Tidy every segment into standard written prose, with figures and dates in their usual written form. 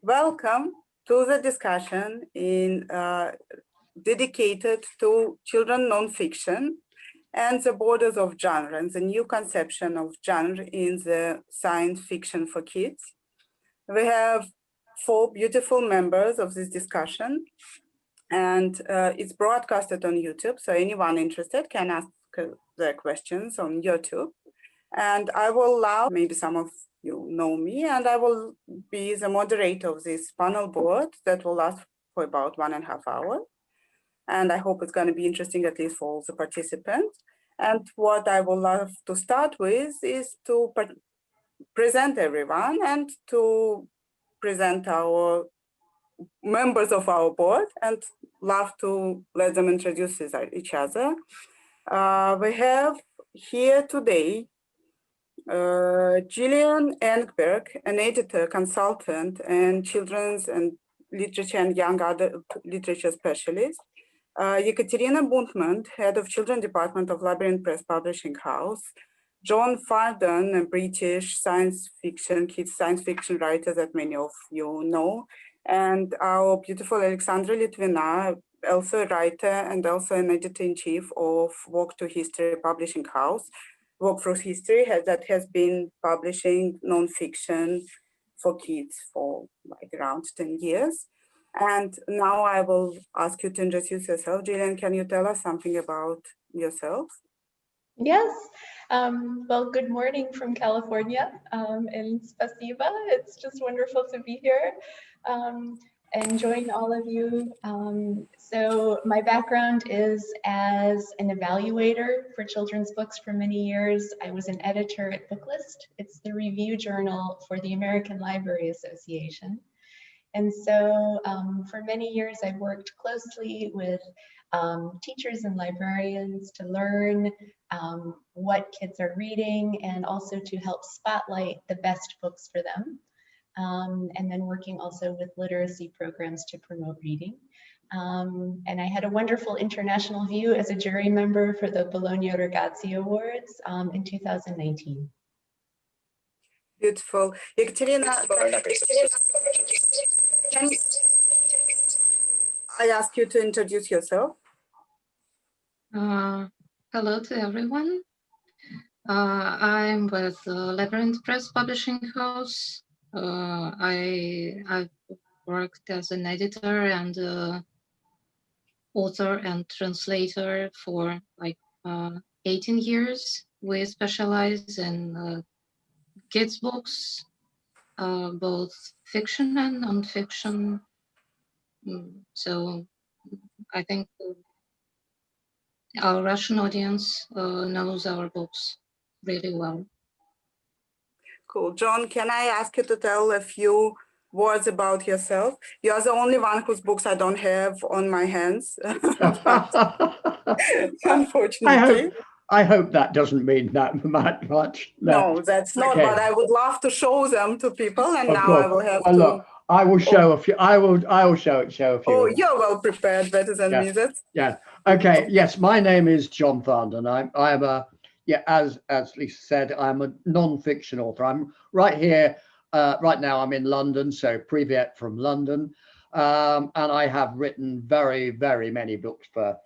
Welcome to the discussion dedicated to children nonfiction and the borders of genre and the new conception of genre in the science fiction for kids. We have 4 beautiful members of this discussion, and it's broadcasted on YouTube, so anyone interested can ask their questions on YouTube. And I will allow, maybe some of you know me, and I will be the moderator of this panel board that will last for about 1.5 hours. And I hope it's going to be interesting, at least for all the participants. And what I would love to start with is to present everyone and to present our members of our board, and love to let them introduce each other. We have here today Gillian Engberg, an editor, consultant, and children's and literature and young adult literature specialist. Ekaterina Buntman, head of children department of Labyrinth Press Publishing House. John Farndon, a British kids science fiction writer that many of you know. And our beautiful Alexandra Litvina, also a writer and also an editor-in-chief of Walk to History Publishing House. Walk Through History that has been publishing nonfiction for kids for like around 10 years. And now I will ask you to introduce yourself. Gillian, can you tell us something about yourself? Yes. Well, good morning from California, and spasiba. It's just wonderful to be here and join all of you. So my background is as an evaluator for children's books for many years. I was an editor at Booklist. It's the review journal for the American Library Association. And so for many years, I've worked closely with teachers and librarians to learn what kids are reading and also to help spotlight the best books for them. And then working also with literacy programs to promote reading. And I had a wonderful international view as a jury member for the Bologna Ragazzi Awards in 2019. Beautiful. Ekaterina, I ask you to introduce yourself. Hello to everyone. I'm with Labyrinth Press Publishing House. I've worked as an editor and author and translator for like 18 years. We specialize in kids' books, both fiction and nonfiction. So I think our Russian audience knows our books really well. Cool. John, can I ask you to tell a few words about yourself? You're the only one whose books I don't have on my hands, unfortunately. I hope that doesn't mean that much. No, that's not, okay. But I would love to show them to people, and of now course. I will have to. Look, I will show a few. I will show a few. Oh, you're well prepared, better than me. That's okay. Yes, my name is John Farndon. I'm a as Lisa said, I'm a non-fiction author. I'm right here right now. I'm in London, so Privet from London, and I have written very many books for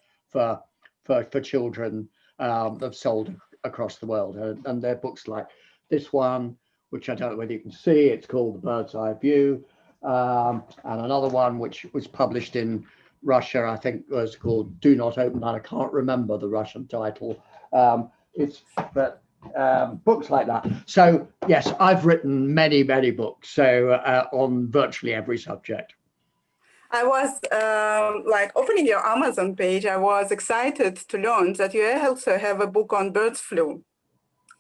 children that have sold across the world, and they're books like this one, which I don't know whether you can see. It's called The Bird's Eye View. And another one which was published in Russia, I think was called Do Not Open That. I can't remember the Russian title. Books like that. So yes, I've written many books, so on virtually every subject. I was like opening your Amazon page, I was excited to learn that you also have a book on bird flu.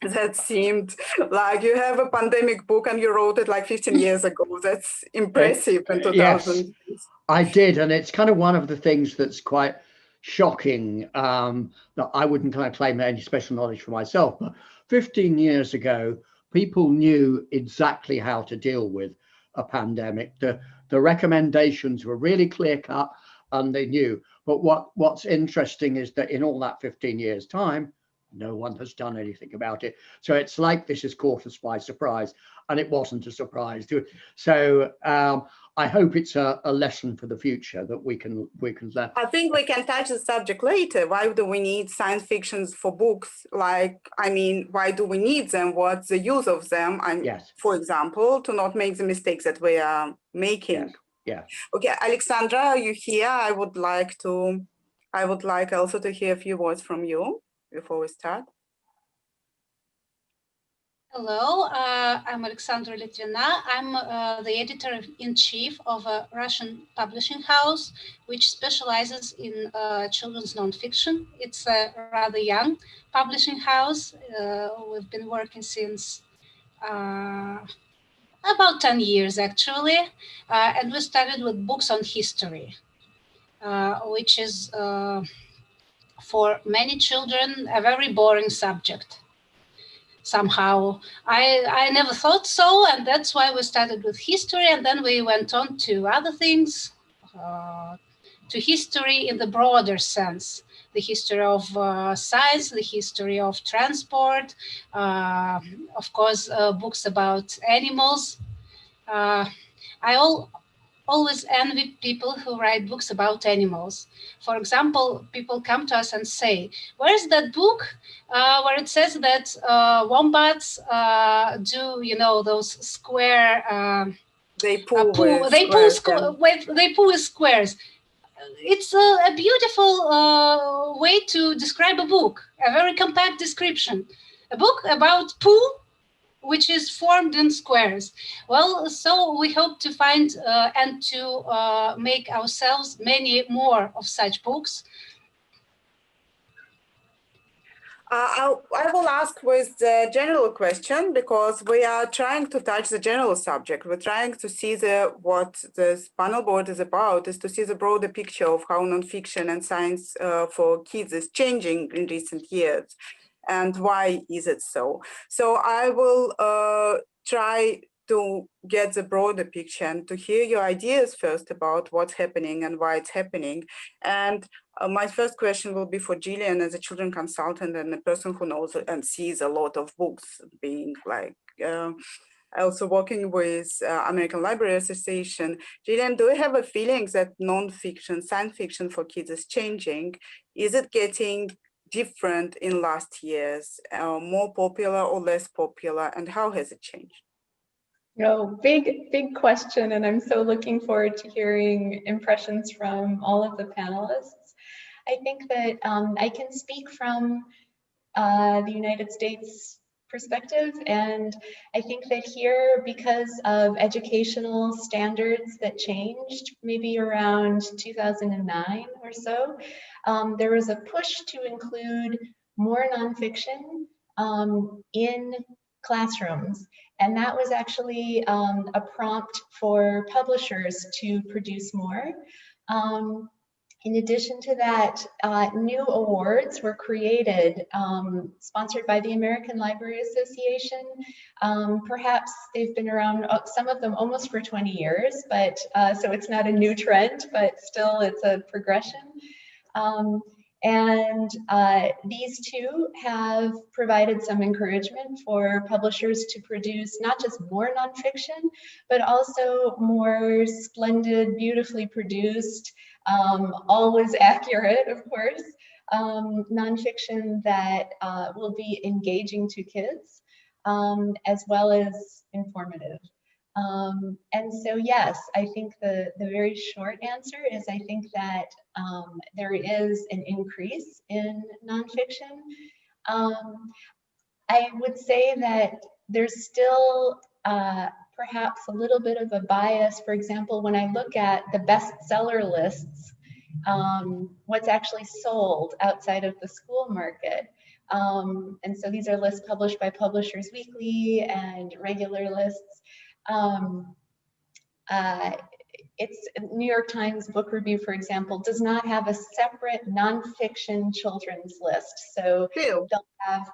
That seemed like you have a pandemic book and you wrote it like 15 years ago. That's impressive in 2000. Yes, I did. And it's kind of one of the things that's quite shocking, that I wouldn't kind of claim any special knowledge for myself. But 15 years ago, people knew exactly how to deal with a pandemic. The recommendations were really clear cut and they knew. But what's interesting is that in all that 15 years time, no one has done anything about it. So it's like this has caught us by surprise, and it wasn't a surprise to it. So I hope it's a lesson for the future that we can learn. I think we can touch the subject later. Why do we need science fictions for books? Like, I mean, why do we need them? What's the use of them? Yes. For example, to not make the mistakes that we are making. Yes. Okay, Alexandra, are you here? I would like also to hear a few words from you before we start. Hello, I'm Alexandra Litvina. I'm the editor-in-chief of a Russian publishing house, which specializes in children's nonfiction. It's a rather young publishing house. We've been working since about 10 years, actually. And we started with books on history, which is, for many children, a very boring subject. Somehow I never thought so, and that's why we started with history, and then we went on to other things, to history in the broader sense, the history of science, the history of transport, of course, books about animals. I always envy people who write books about animals. For example, people come to us and say, where's that book where it says that wombats do, those square... They poo with squares. It's a beautiful way to describe a book, a very compact description. A book about poo, which is formed in squares. Well, so we hope to find and to make ourselves many more of such books. I will ask with the general question, because we are trying to touch the general subject. We're trying to see what this panel board is about, is to see the broader picture of how nonfiction and science for kids is changing in recent years. And why is it so? So I will try to get the broader picture and to hear your ideas first about what's happening and why it's happening. And my first question will be for Gillian, as a children consultant and a person who knows and sees a lot of books, being like also working with American Library Association. Gillian, do you have a feeling that nonfiction, science fiction for kids is changing? Is it getting different in last years, more popular or less popular, and how has it changed? No, big question, and I'm so looking forward to hearing impressions from all of the panelists. I think that I can speak from the United States perspective, and I think that here, because of educational standards that changed maybe around 2009 or so, there was a push to include more nonfiction in classrooms. And that was actually a prompt for publishers to produce more. In addition to that, new awards were created, sponsored by the American Library Association. Perhaps they've been around, some of them almost for 20 years, but so it's not a new trend, but still it's a progression. And these two have provided some encouragement for publishers to produce not just more nonfiction, but also more splendid, beautifully produced, always accurate, of course, nonfiction that will be engaging to kids, as well as informative. And so, yes, I think the very short answer is I think that there is an increase in nonfiction. I would say that there's still perhaps a little bit of a bias. For example, when I look at the bestseller lists, what's actually sold outside of the school market. And so these are lists published by Publishers Weekly and regular lists. It's New York Times Book Review, for example, does not have a separate nonfiction children's list. So they'll have,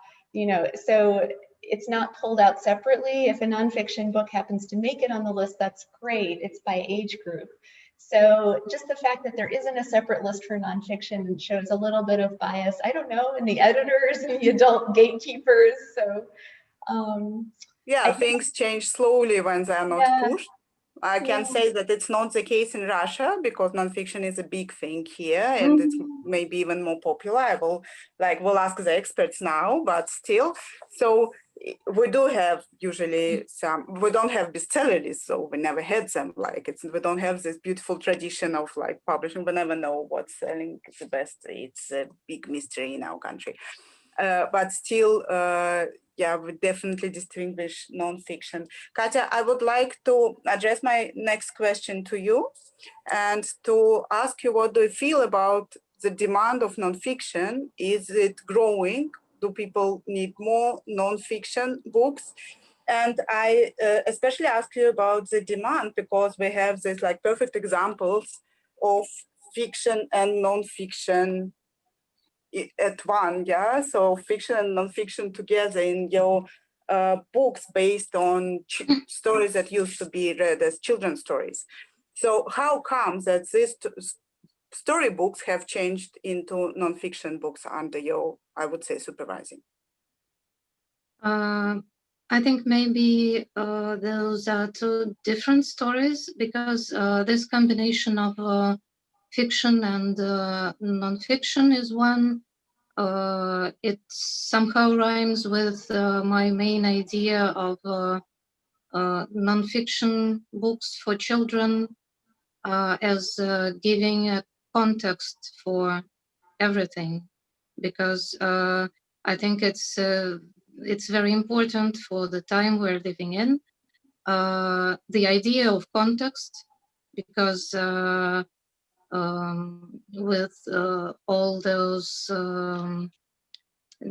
so it's not pulled out separately. If a nonfiction book happens to make it on the list, that's great. It's by age group. So just the fact that there isn't a separate list for nonfiction shows a little bit of bias, I don't know, in the editors and the adult gatekeepers. So yeah, things change slowly when they are not pushed. I can say that it's not the case in Russia because nonfiction is a big thing here and it's maybe even more popular. We'll ask the experts now, but still. So we do have usually we don't have bestseller lists, so we never had them. We don't have this beautiful tradition of publishing. We never know what's selling the best. It's a big mystery in our country. But still, yeah, we definitely distinguish nonfiction. Katya, I would like to address my next question to you and to ask you, what do you feel about the demand of nonfiction? Is it growing? Do people need more nonfiction books? And I especially ask you about the demand because we have these perfect examples of fiction and nonfiction at one, yeah? So fiction and nonfiction together in your books based on stories that used to be read as children's stories. So how comes that these storybooks have changed into nonfiction books under your, I would say, supervising? I think maybe those are two different stories because this combination of fiction and nonfiction is one. It somehow rhymes with my main idea of nonfiction books for children as giving a context for everything, because I think it's very important for the time we're living in. The idea of context, because with all those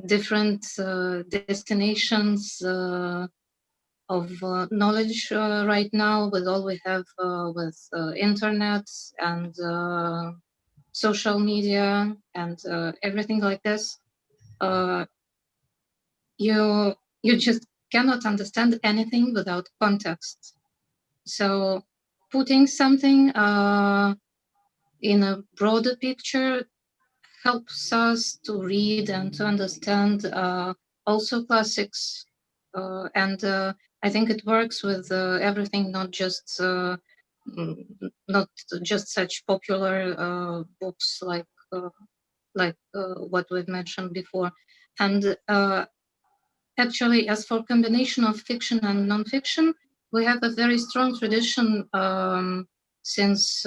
different destinations of knowledge right now, with all we have with internet and social media and everything like this, you just cannot understand anything without context. So putting something in a broader picture helps us to read and to understand also classics. And I think it works with everything, not just such popular books like what we've mentioned before. And actually, as for combination of fiction and nonfiction, we have a very strong tradition since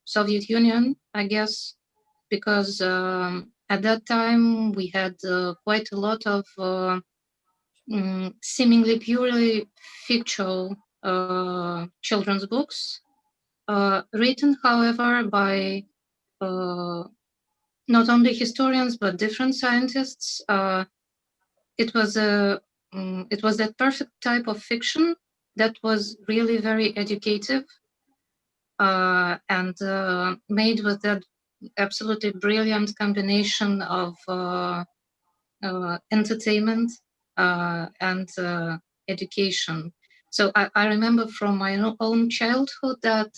Soviet Union, I guess, because at that time we had quite a lot of seemingly purely fictional children's books, written, however, by not only historians but different scientists. It was that perfect type of fiction that was really very educative and made with that absolutely brilliant combination of entertainment and education. So I remember from my own childhood that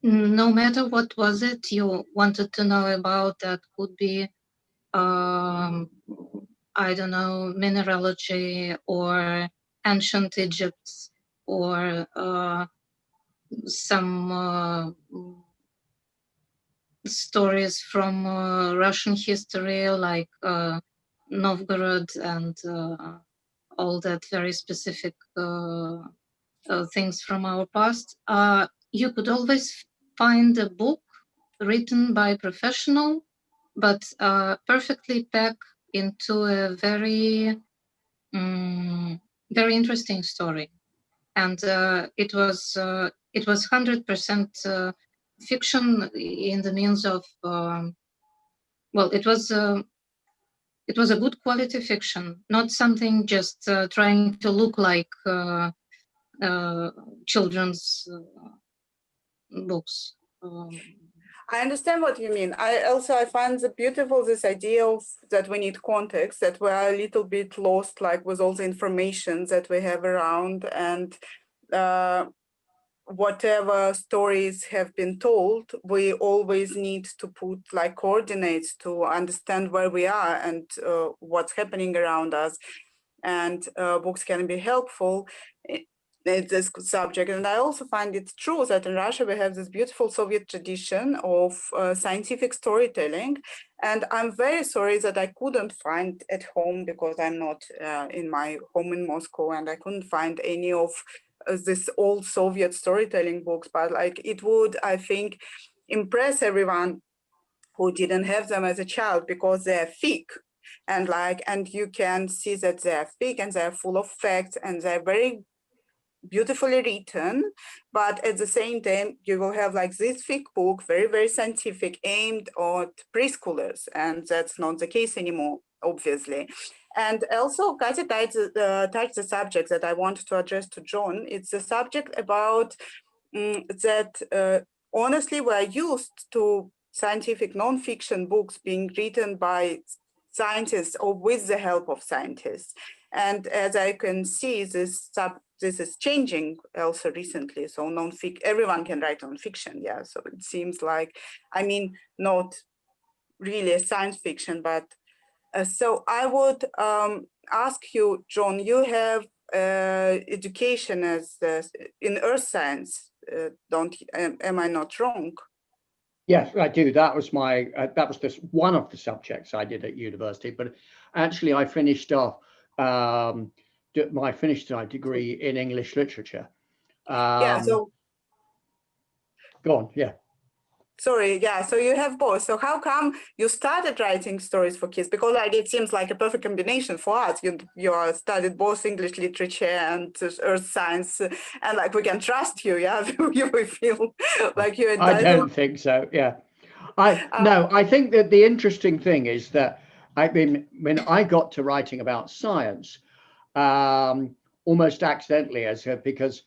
no matter what was it you wanted to know about, that could be I don't know, mineralogy or ancient Egypt or some stories from Russian history, like Novgorod and all that very specific things from our past. You could always find a book written by a professional, but perfectly packed into a very, very interesting story. And it was 100% fiction in the means of it was a good quality fiction, not something just trying to look like children's books. I understand what you mean. I find it beautiful, this idea of that we need context, that we are a little bit lost, with all the information that we have around. And whatever stories have been told, we always need to put like coordinates to understand where we are and what's happening around us. And books can be helpful in this subject. And I also find it true that in Russia we have this beautiful Soviet tradition of scientific storytelling. And I'm very sorry that I couldn't find at home, because I'm not in my home in Moscow, and I couldn't find any of this old Soviet storytelling books. But like, it would, I think, impress everyone who didn't have them as a child, because they're thick. And you can see that they're thick and they're full of facts and they're very beautifully written. But at the same time, you will have like this thick book, very, very scientific, aimed at preschoolers. And that's not the case anymore, obviously. And also, Katya touched the subject that I want to address to John. It's the subject about that, honestly, we're used to scientific nonfiction books being written by scientists or with the help of scientists. And as I can see, this is changing also recently. So everyone can write nonfiction, yeah. So it seems like, I mean, not really a science fiction, but so I would ask you, John, you have education as in earth science, am I not wrong? Yes, I do. That was my one of the subjects I did at university. But actually, I finished off my degree in English literature. Yeah. So go on. Yeah. Sorry. Yeah. So you have both. So how come you started writing stories for kids? Because like, it seems like a perfect combination for us. You studied both English literature and earth science, and like we can trust you. Yeah. We feel like you're entitled. I don't think so. Yeah. No, I think that the interesting thing is that when I got to writing about science, almost accidentally, because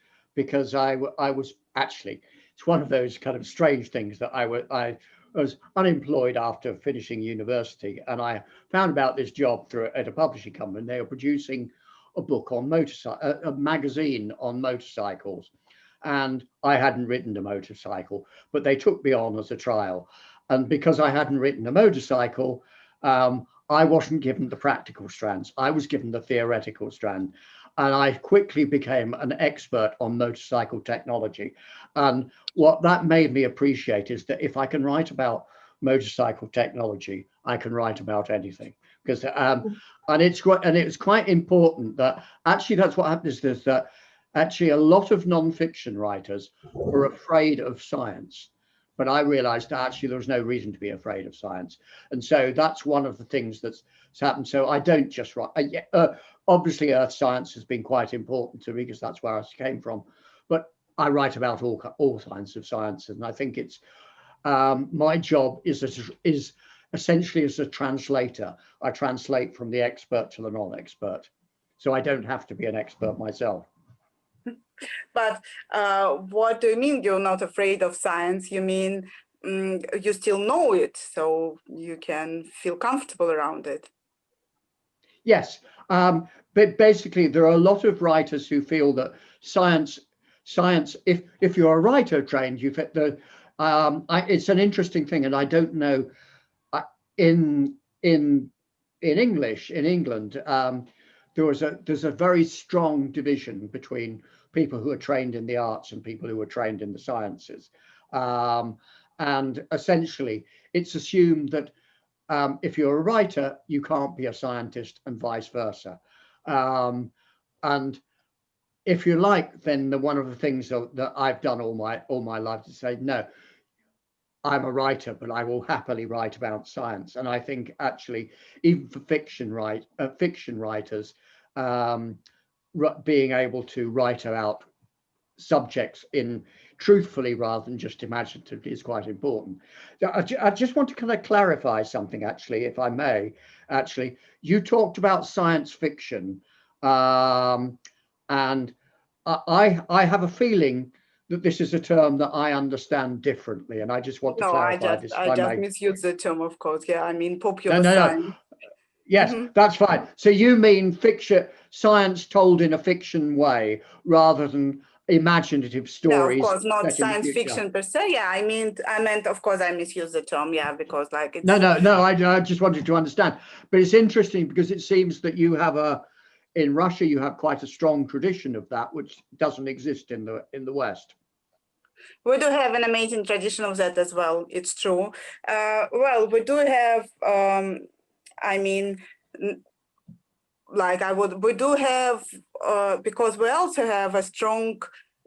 I was actually, it's one of those kind of strange things that I was unemployed after finishing university, and I found about this job at a publishing company. They were producing a book on a magazine on motorcycles, and I hadn't written a motorcycle, but they took me on as a trial. And because I hadn't written a motorcycle, I wasn't given the practical strands. I was given the theoretical strand. And I quickly became an expert on motorcycle technology. And what that made me appreciate is that if I can write about motorcycle technology, I can write about anything. Because and it's quite important that actually that's what happens, is that actually a lot of nonfiction writers are afraid of science. But I realized that actually there was no reason to be afraid of science. And so that's one of the things that's happened. So I don't just write. Obviously, earth science has been quite important to me because that's where I came from. But I write about all kinds of science. And I think it's my job is essentially as a translator. I translate from the expert to the non-expert. So I don't have to be an expert myself. But what do you mean you're not afraid of science? You mean you still know it, so you can feel comfortable around it? Yes, but basically there are a lot of writers who feel that science. If you're a writer trained, you fit the. It's an interesting thing, and I don't know. In English in England, there's a very strong division between people who are trained in the arts and people who are trained in the sciences. And essentially, it's assumed that if you're a writer, you can't be a scientist and vice versa. And if you like, then one of the things that I've done all my life is say, no, I'm a writer, but I will happily write about science. And I think actually, even for fiction writers, being able to write about subjects truthfully rather than just imaginatively is quite important. I just want to kind of clarify something, actually, if I may. Actually, you talked about science fiction, and I have a feeling that this is a term that I understand differently, and I just want to clarify this. I just misused the term, of course. Yeah, I mean popular science. No. Yes, that's fine. So you mean fiction, science told in a fiction way, rather than imaginative No, of stories course, not set in the science future. fiction per se. Yeah, I meant, of course, I misused the term. Yeah, because like it's No, I just wanted to understand. But it's interesting because it seems that you have in Russia, you have quite a strong tradition of that, which doesn't exist in the West. We do have an amazing tradition of that as well. It's true. Well, we do have. I mean, we do have because we also have a strong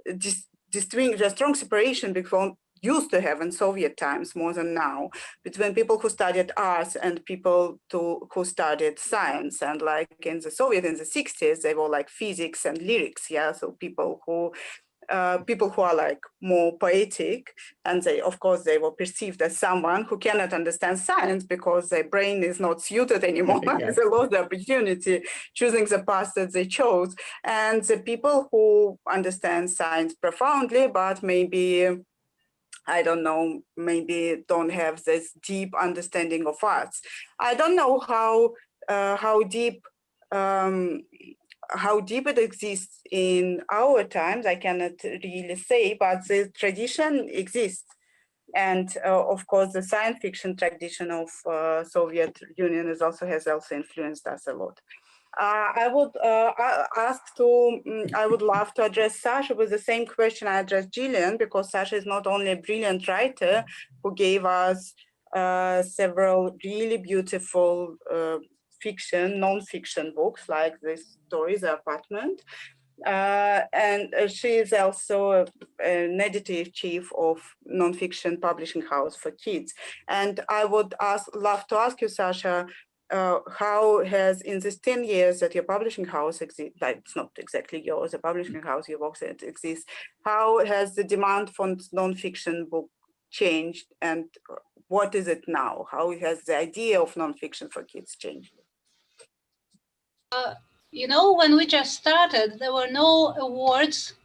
a strong separation between used to have in Soviet times more than now between people who studied arts and people who studied science. And like in the Soviet in the 60s, they were like physics and lyrics. Yeah, so people who are like more poetic, and they were perceived as someone who cannot understand science because their brain is not suited anymore. Yes. They lost the opportunity choosing the path that they chose. And the people who understand science profoundly, but maybe, I don't know, maybe don't have this deep understanding of arts. I don't know how deep it exists in our times, I cannot really say, but the tradition exists. And of course, the science fiction tradition of Soviet Union has also influenced us a lot. I would love to address Sasha with the same question I addressed Gillian, because Sasha is not only a brilliant writer who gave us several really beautiful non-fiction books like this story, The Apartment. And she is also an editor-in-chief of Nonfiction Publishing House for Kids. And I would love to ask you, Sasha, how has, in these 10 years that your publishing house exists, like it's not exactly yours, a publishing house, your works that exists, how has the demand for nonfiction book changed, and what is it now? How has the idea of nonfiction for kids changed? When we just started, there were no awards,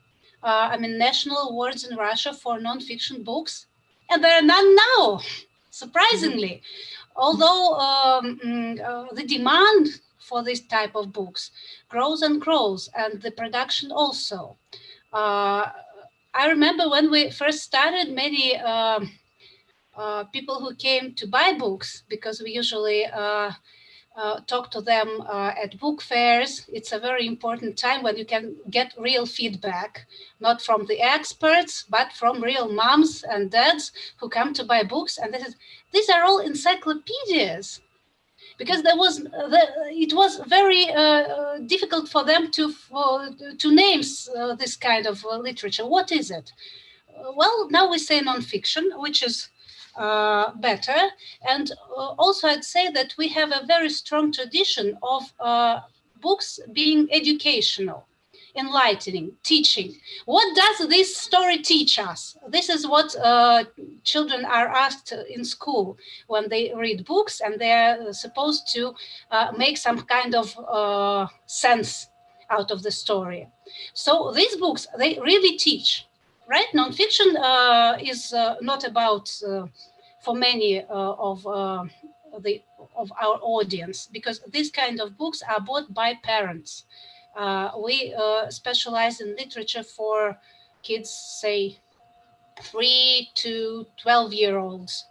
national awards in Russia for nonfiction books, and there are none now, surprisingly. Although the demand for this type of books grows and grows, and the production also. I remember when we first started, many people who came to buy books, because we usually talk to them at book fairs. It's a very important time when you can get real feedback, not from the experts, but from real moms and dads who come to buy books. And these are all encyclopedias, because it was very difficult for them to name this kind of literature. What is it? Well, now we say nonfiction, which is better. And also I'd say that we have a very strong tradition of books being educational, enlightening, teaching. What does this story teach us? This is what children are asked in school when they read books, and they're supposed to make some kind of sense out of the story. So these books, they really teach. Right? Nonfiction is not about, for many of our audience, because these kind of books are bought by parents. We specialize in literature for kids, say 3 to 12-year-olds,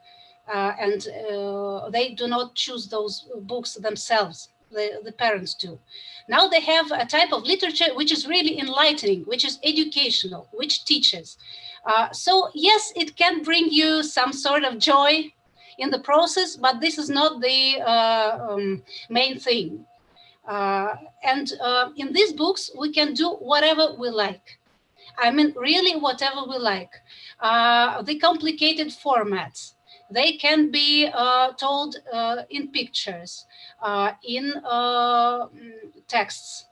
and they do not choose those books themselves. The parents do. Now they have a type of literature which is really enlightening, which is educational, which teaches. So yes, it can bring you some sort of joy in the process, but this is not the main thing. And in these books, we can do whatever we like. I mean, really whatever we like. The complicated formats, they can be told in pictures, in texts,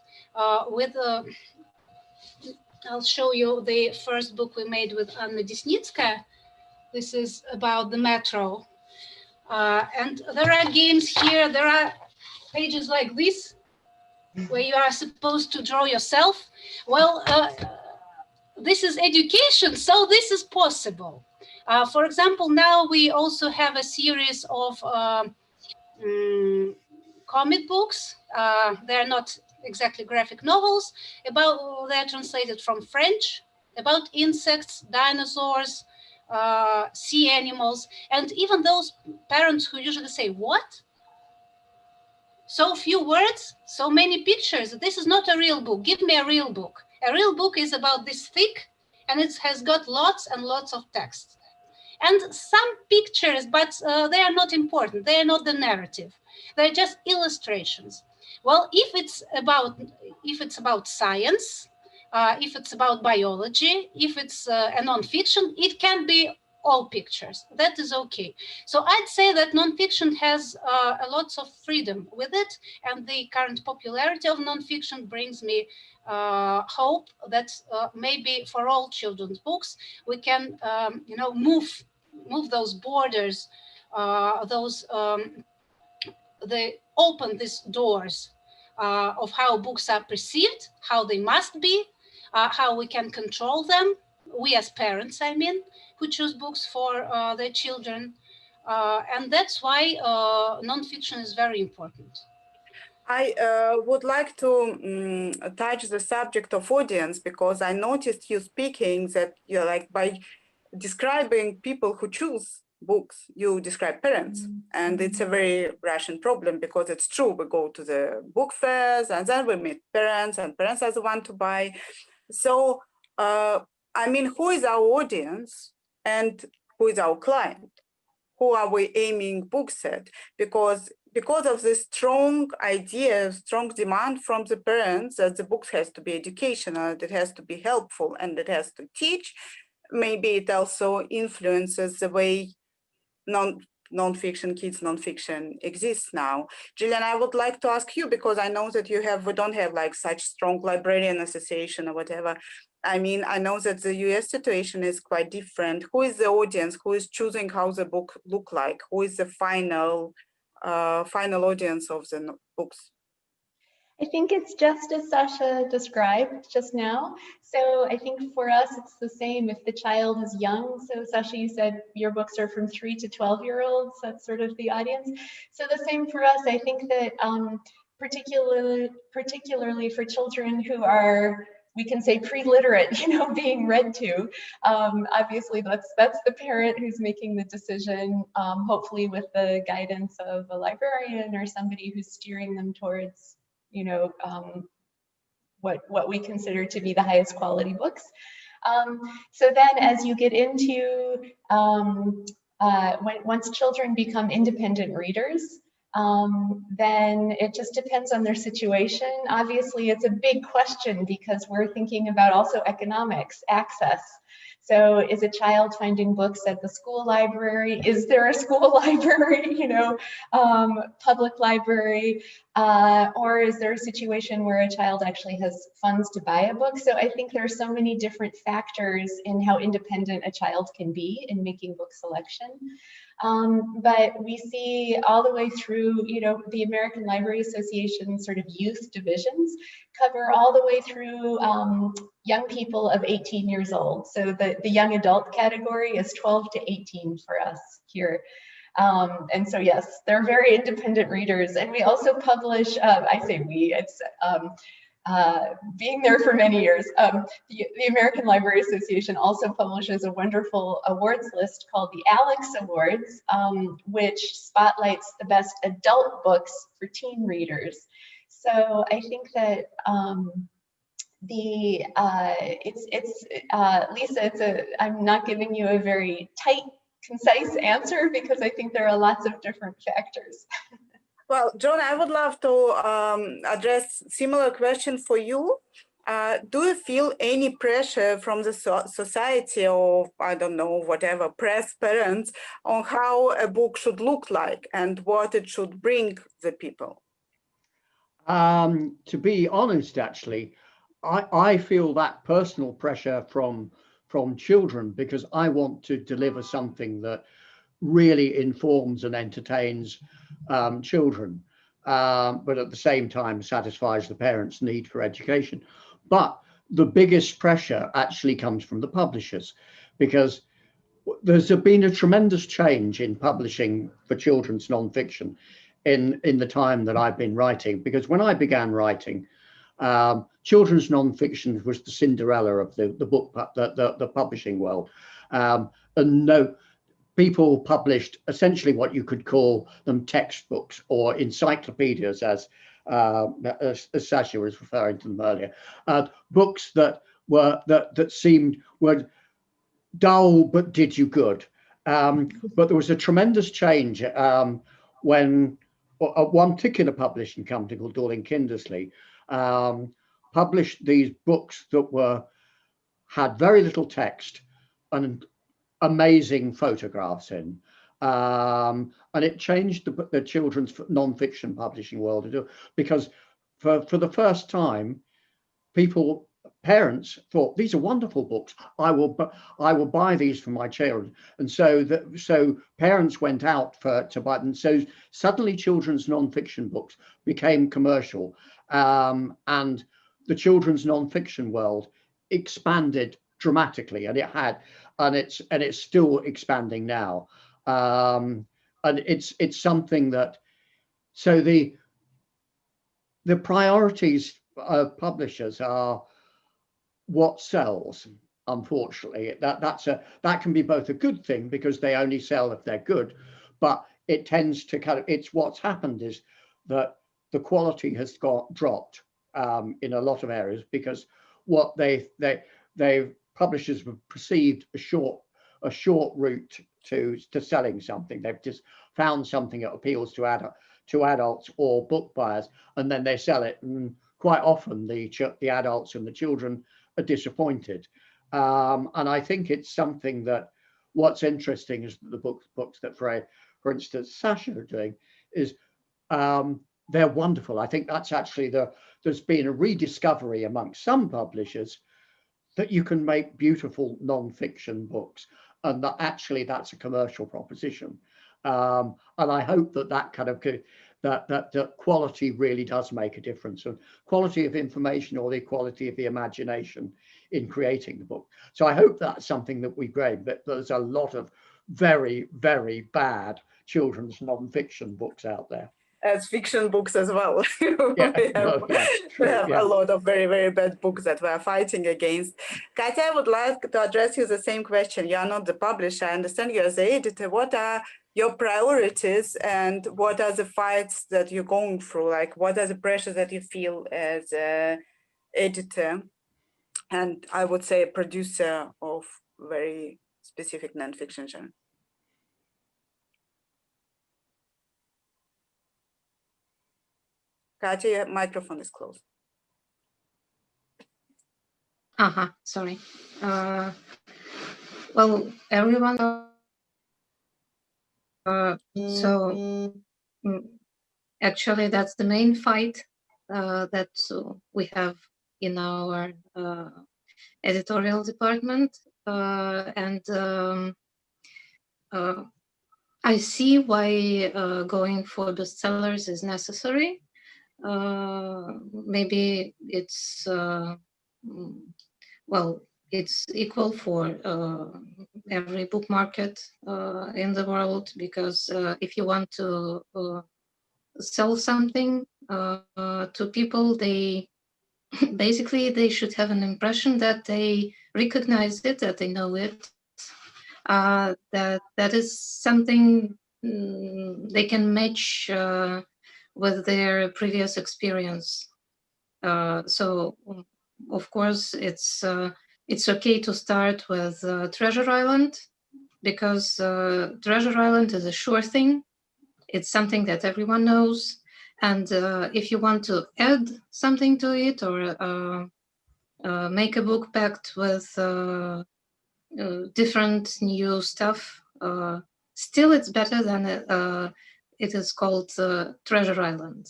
I'll show you the first book we made with Anna Desnitskaya. This is about the metro. And there are games here. There are pages like this, where you are supposed to draw yourself. Well, this is education, so this is possible. For example, now we also have a series of comic books. They're not exactly graphic novels. They're translated from French about insects, dinosaurs, sea animals, and even those parents who usually say, what? So few words, so many pictures. This is not a real book. Give me a real book. A real book is about this thick, and it has got lots and lots of text. And some pictures, but they are not important. They are not the narrative. They're just illustrations. Well, if it's about science, if it's about biology, if it's a nonfiction, it can be all pictures. That is okay. So I'd say that nonfiction has a lot of freedom with it, and the current popularity of nonfiction brings me hope that maybe for all children's books we can, move those borders, they open these doors of how books are perceived, how they must be, how we can control them. We as parents, I mean, who choose books for their children. And that's why nonfiction is very important. I would like to touch the subject of audience, because I noticed you speaking that you're like, by describing people who choose books, you describe parents. And it's a very Russian problem, because it's true. We go to the book fairs and then we meet parents, and parents are the one to buy. So, I mean, who is our audience and who is our client? Who are we aiming books at? Because of this strong idea, strong demand from the parents that the books has to be educational, it has to be helpful, and it has to teach. Maybe it also influences the way kids nonfiction exists now. Gillian, I would like to ask you, because I know that we don't have like such strong librarian association or whatever. I mean, I know that the US situation is quite different. Who is the audience? Who is choosing how the book look like? Who is the final audience of the books? I think it's just as Sasha described just now. So I think for us, it's the same if the child is young. So Sasha, you said your books are from 3 to 12-year-olds. That's sort of the audience. So the same for us. I think that particularly for children who are, we can say, pre-literate, being read to. Obviously, that's the parent who's making the decision, hopefully with the guidance of a librarian or somebody who's steering them towards what we consider to be the highest quality books. So then as you get into, once children become independent readers, then it just depends on their situation. Obviously, it's a big question because we're thinking about also economics, access. So is a child finding books at the school library? Is there a school library, public library? Or is there a situation where a child actually has funds to buy a book? So I think there are so many different factors in how independent a child can be in making book selection. But we see all the way through, the American Library Association sort of youth divisions cover all the way through young people of 18 years old. So the young adult category is 12 to 18 for us here. And so, yes, they're very independent readers. And we also publish, I say we, it's being there for many years. The American Library Association also publishes a wonderful awards list called the Alex Awards, which spotlights the best adult books for teen readers. So I think that Lisa, I'm not giving you a very tight, concise answer because I think there are lots of different factors. Well, John, I would love to address similar question for you. Do you feel any pressure from the society or, I don't know, whatever, press, parents, on how a book should look like and what it should bring the people? To be honest, actually, I feel that personal pressure from children because I want to deliver something that really informs and entertains children, but at the same time satisfies the parents' need for education. But the biggest pressure actually comes from the publishers, because there's been a tremendous change in publishing for children's nonfiction in the time that I've been writing. Because when I began writing, children's non-fiction was the Cinderella of the publishing world. And no, people published essentially what you could call them textbooks or encyclopedias, as Sasha was referring to them earlier, books that were dull but did you good. But there was a tremendous change when one particular publishing company called Dorling Kindersley published these books that had very little text and amazing photographs in, and it changed the children's non-fiction publishing world, because for the first time, parents thought, these are wonderful books. I will buy these for my children, and so parents went out to buy them. So suddenly, children's non-fiction books became commercial, and the children's non-fiction world expanded dramatically, and it's still expanding now, and it's something that, so the priorities of publishers are what sells. Unfortunately, that can be both a good thing because they only sell if they're good, but it tends to it's what's happened is that the quality has dropped in a lot of areas, because what publishers have perceived a short route to selling something. They've just found something that appeals to adults or book buyers, and then they sell it, and quite often the adults and the children are disappointed. And I think it's something that what's interesting is that the books that for instance Sasha are doing is they're wonderful. I think that's actually there's been a rediscovery amongst some publishers that you can make beautiful non-fiction books, and that actually that's a commercial proposition. And I hope that kind of that quality really does make a difference, and quality of information or the quality of the imagination in creating the book. So I hope that's something that we grade, but there's a lot of very, very bad children's non-fiction books out there. As fiction books as well. Yeah, we have a lot of very, very bad books that we are fighting against. Katya, I would like to address you the same question. You are not the publisher. I understand you as the editor. What are your priorities and what are the fights that you're going through? Like, what are the pressures that you feel as an editor and I would say a producer of very specific nonfiction genre? Katya, your microphone is closed. Sorry. Well, everyone. Actually, that's the main fight that we have in our editorial department, and I see why going for bestsellers is necessary. Maybe it's well, it's equal for every book market in the world, because if you want to sell something to people, they basically they should have an impression that they recognize it, that they know it, that is something they can match with their previous experience. So of course it's okay to start with Treasure Island, because Treasure Island is a sure thing. It's something that everyone knows, and if you want to add something to it or make a book packed with different new stuff, still it's better than it is called Treasure Island,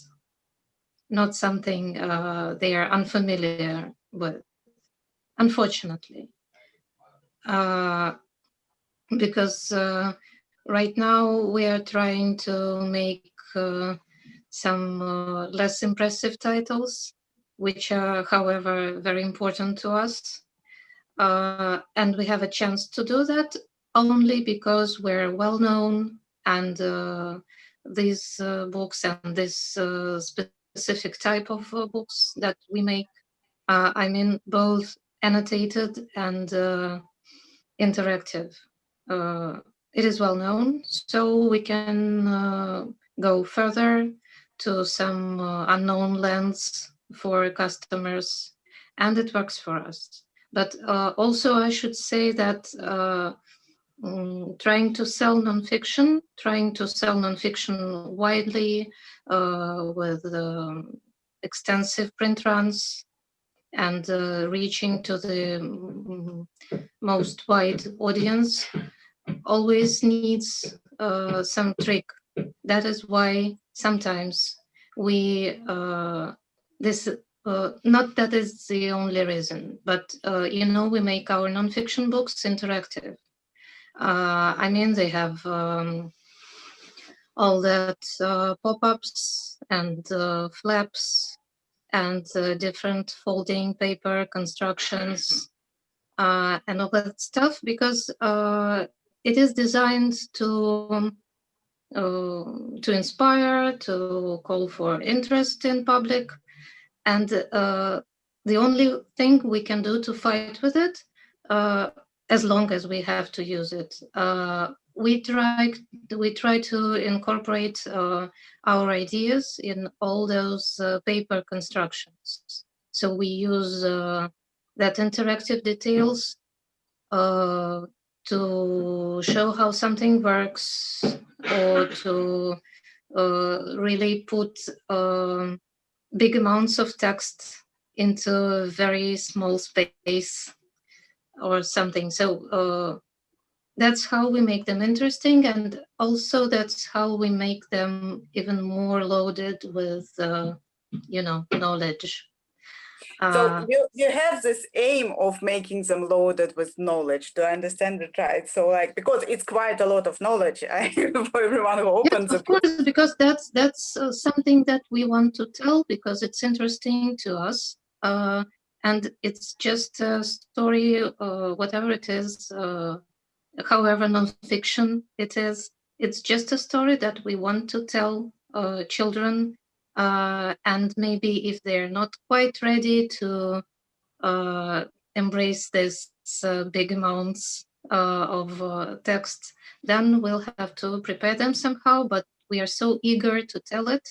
not something they are unfamiliar with, unfortunately. Because right now we are trying to make some less impressive titles, which are, however, very important to us. And we have a chance to do that only because we're well known, and these books and this specific type of books that we make I mean both annotated and interactive. It is well known, so we can go further to some unknown lands for customers, and it works for us. But also I should say that trying to sell nonfiction widely with extensive print runs and reaching to the most wide audience always needs some trick. That is why sometimes we not that is the only reason, but you know, we make our nonfiction books interactive. I mean, they have all that pop-ups and flaps and different folding paper constructions and all that stuff, because it is designed to inspire, to call for interest in public, and the only thing we can do to fight with it, as long as we have to use it, we try to incorporate our ideas in all those paper constructions. So we use that interactive details to show how something works, or to really put big amounts of text into a very small space or something. So that's how we make them interesting, and also that's how we make them even more loaded with, you know, knowledge. So you have this aim of making them loaded with knowledge. Do I understand it right? So like, because it's quite a lot of knowledge for everyone who opens yes, of course, because that's something that we want to tell, because it's interesting to us, and it's just a story, whatever it is, however non-fiction it is. It's just a story that we want to tell children, and maybe if they're not quite ready to embrace this big amounts of text, then we'll have to prepare them somehow. But we are so eager to tell it,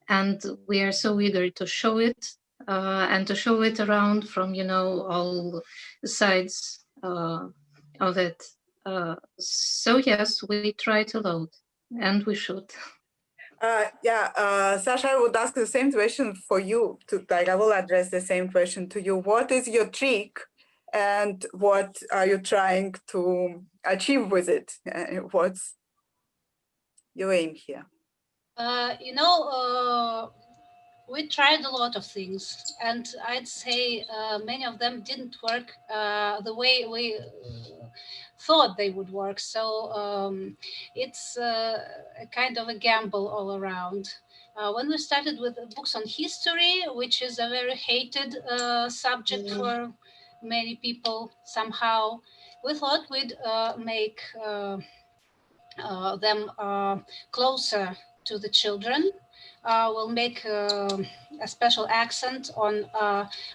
and we are so eager to show it, and to show it around from, you know, all sides of it. So yes, we try to load, and we should. Sasha, I would ask the same question for you. I will address the same question to you. What is your trick, and what are you trying to achieve with it? What's your aim here? You know, we tried a lot of things, and I'd say many of them didn't work the way we thought they would work. So it's a kind of a gamble all around. When we started with books on history, which is a very hated subject for many people somehow, we thought we'd make them closer to the children. We'll make a special accent on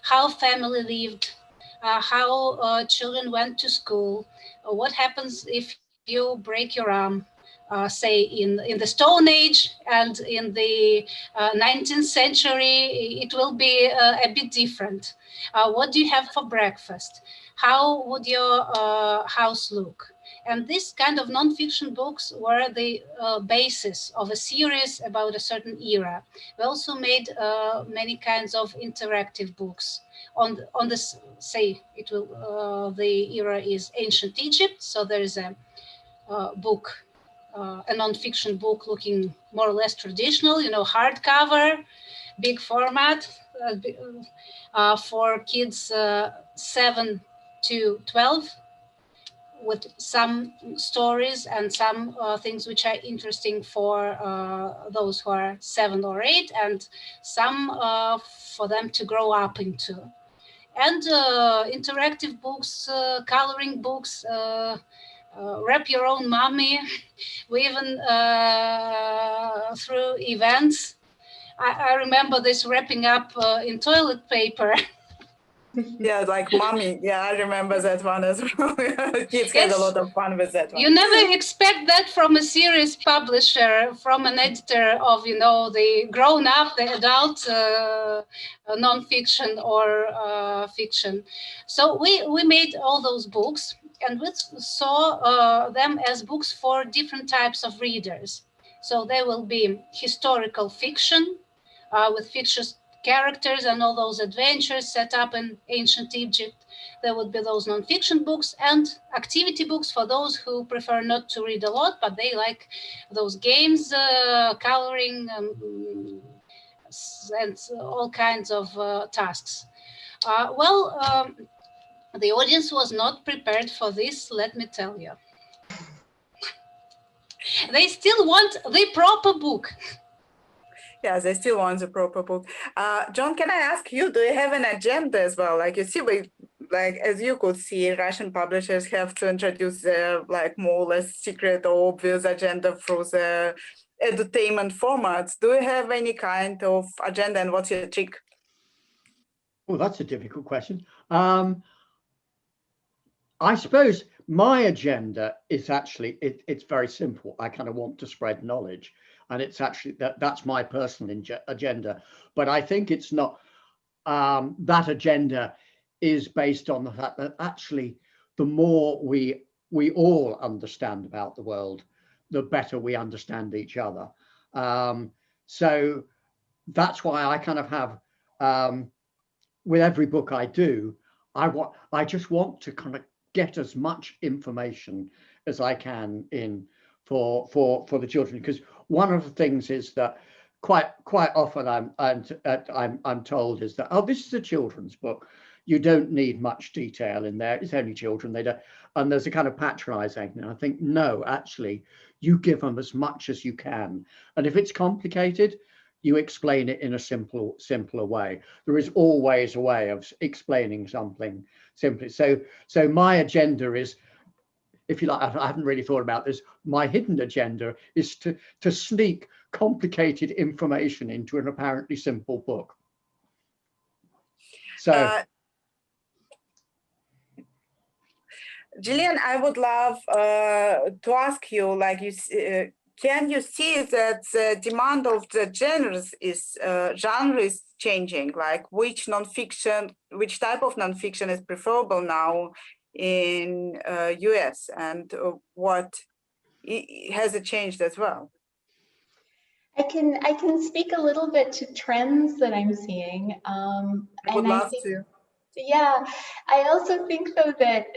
how family lived, how children went to school, what happens if you break your arm, say in the Stone Age, and in the 19th century, it will be a bit different. What do you have for breakfast? How would your house look? And this kind of nonfiction books were the basis of a series about a certain era. We also made many kinds of interactive books. On this, say it will, the era is ancient Egypt, so there is a book, a nonfiction book looking more or less traditional, you know, hardcover, big format, for kids 7 to 12. With some stories and some things which are interesting for those who are 7 or 8, and some for them to grow up into. And interactive books, coloring books, wrap your own mommy. We even through events. I remember this wrapping up in toilet paper. Yeah, like Mommy. Yeah, I remember that one as well. Kids had a Yes. lot of fun with that one. You never expect that from a serious publisher, from an editor of, you know, the grown-up, the adult nonfiction or fiction. So we made all those books, and we saw them as books for different types of readers. So there will be historical fiction with fictitious characters and all those adventures set up in ancient Egypt. There would be those nonfiction books and activity books for those who prefer not to read a lot, but they like those games, coloring, and all kinds of tasks. The audience was not prepared for this, let me tell you. They still want the proper book. Yeah, they still want the proper book. John, can I ask you, do you have an agenda as well? Like you see, like as you could see, Russian publishers have to introduce their like more or less secret or obvious agenda through the edutainment formats. Do you have any kind of agenda, and what's your trick? Oh, that's a difficult question. I suppose my agenda is actually, it's very simple. I kind of want to spread knowledge, and it's actually that's my personal agenda. But I think it's not, that agenda is based on the fact that actually the more we all understand about the world, the better we understand each other. So that's why I kind of have, with every book I do, I just want to kind of get as much information as I can in for the children, because one of the things is that quite often I'm told is that, oh, this is a children's book, you don't need much detail in there, it's only children, they don't, and there's a kind of patronizing, and I think no, actually you give them as much as you can, and if it's complicated, you explain it in a simpler way. There is always a way of explaining something simply. So my agenda is, if you like, I haven't really thought about this, my hidden agenda is to sneak complicated information into an apparently simple book. So Gillian, I would love to ask you, like, can you see that the demand of the genres is genre is changing? Like, which type of nonfiction is preferable now in US, and what has it changed as well? I can speak a little bit to trends that I'm seeing. I would love to. Yeah, I also think though that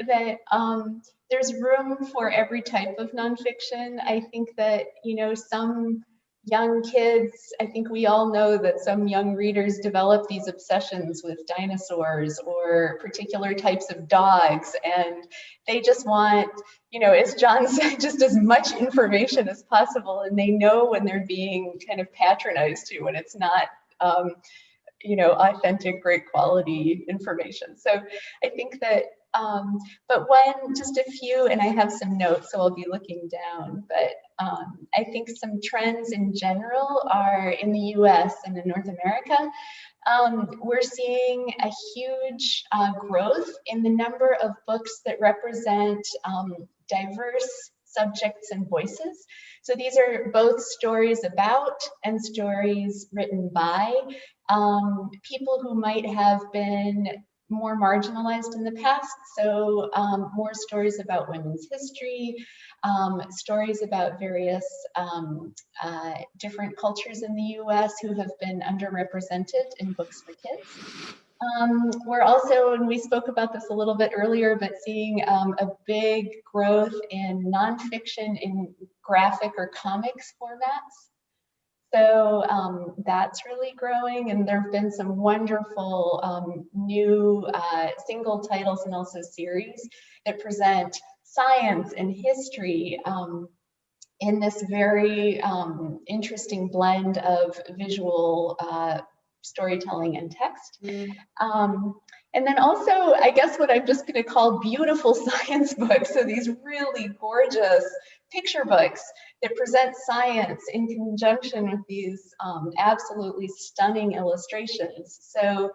there's room for every type of nonfiction. I think that, you know, some young kids, I think we all know that some young readers develop these obsessions with dinosaurs or particular types of dogs, and they just want, you know, as John said, just as much information as possible, and they know when they're being kind of patronized to, when it's not you know, authentic, great quality information. So I think that, but when just a few, and I have some notes, so I'll be looking down, but I think some trends in general are in the US and in North America. We're seeing a huge growth in the number of books that represent diverse subjects and voices. So these are both stories about and stories written by people who might have been more marginalized in the past. So more stories about women's history, stories about various different cultures in the US who have been underrepresented in books for kids. We're also, and we spoke about this a little bit earlier, but seeing a big growth in nonfiction in graphic or comics formats. So that's really growing, and there have been some wonderful new single titles and also series that present science and history in this very interesting blend of visual storytelling and text. And then also, I guess what I'm just going to call beautiful science books. So these really gorgeous picture books that present science in conjunction with these absolutely stunning illustrations. So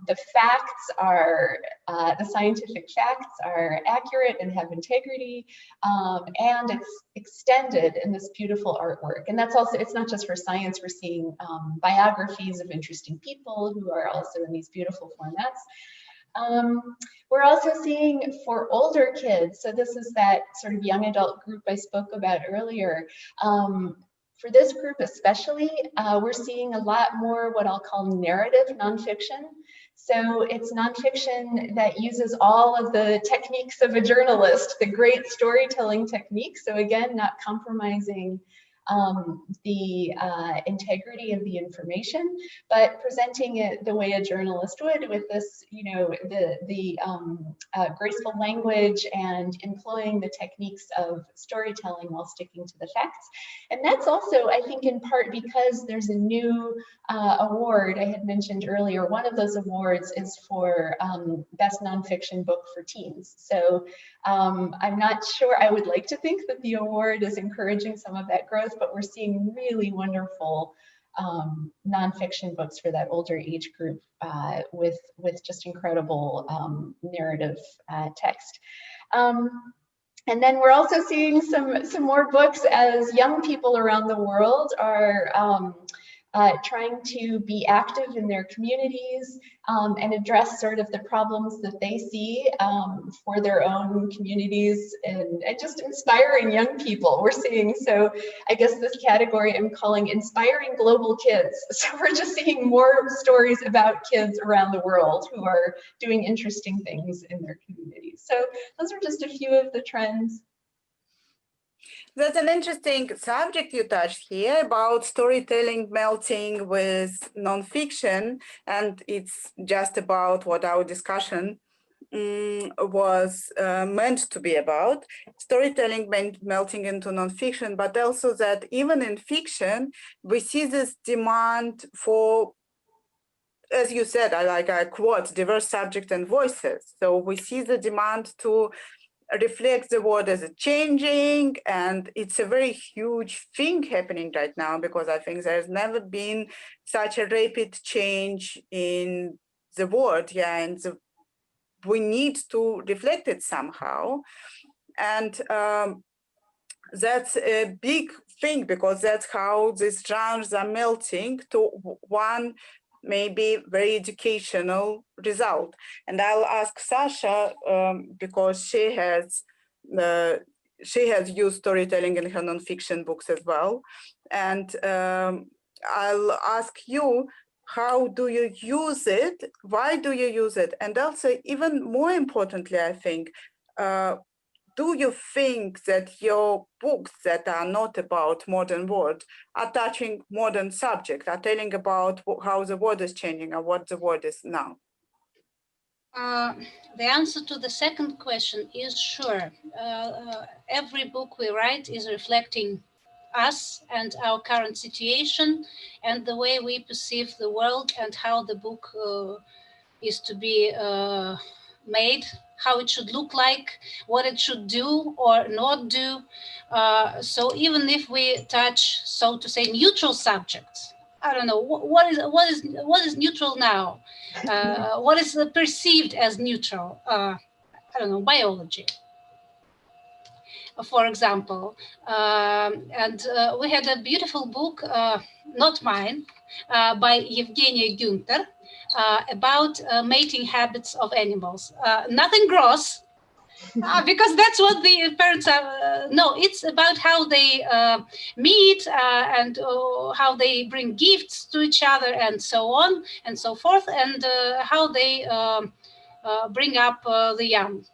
The facts are, the scientific facts are accurate and have integrity, and it's extended in this beautiful artwork. And that's also, it's not just for science, we're seeing biographies of interesting people who are also in these beautiful formats. We're also seeing for older kids, so this is that sort of young adult group I spoke about earlier. For this group especially, we're seeing a lot more what I'll call narrative nonfiction. So it's nonfiction that uses all of the techniques of a journalist, the great storytelling techniques. So again, not compromising the integrity of the information, but presenting it the way a journalist would, with this, you know, the graceful language and employing the techniques of storytelling while sticking to the facts. And that's also, I think, in part because there's a new award I had mentioned earlier. One of those awards is for best nonfiction book for teens. So I'm not sure, I would like to think that the award is encouraging some of that growth, but we're seeing really wonderful nonfiction books for that older age group with just incredible narrative text. And then we're also seeing some more books as young people around the world are trying to be active in their communities and address sort of the problems that they see for their own communities, and just inspiring young people. We're seeing, so I guess this category I'm calling inspiring global kids. So we're just seeing more stories about kids around the world who are doing interesting things in their communities. So those are just a few of the trends. That's an interesting subject you touched here about storytelling melting with nonfiction, and it's just about what our discussion was meant to be about, storytelling melting into nonfiction, but also that even in fiction, we see this demand for, as you said, I quote, diverse subjects and voices. So we see the demand to reflect the world as a changing, and it's a very huge thing happening right now, because I think there's never been such a rapid change in the world, and we need to reflect it somehow. And that's a big thing, because that's how these genres are melting to one maybe very educational result. And I'll ask Sasha, because she has used storytelling in her nonfiction books as well. And I'll ask you, how do you use it? Why do you use it? And also, even more importantly, I think, do you think that your books that are not about modern world are touching modern subjects, are telling about how the world is changing or what the world is now? The answer to the second question is sure. Every book we write is reflecting us and our current situation and the way we perceive the world and how the book is to be made, how it should look like, what it should do or not do. So even if we touch, so to say, neutral subjects, I don't know, what is neutral now? What is perceived as neutral? I don't know, biology, for example. And we had a beautiful book, not mine, by Evgenia Günther, about mating habits of animals. Nothing gross, because that's what the parents are. No, it's about how they meet and how they bring gifts to each other and so on and so forth, and how they bring up the young.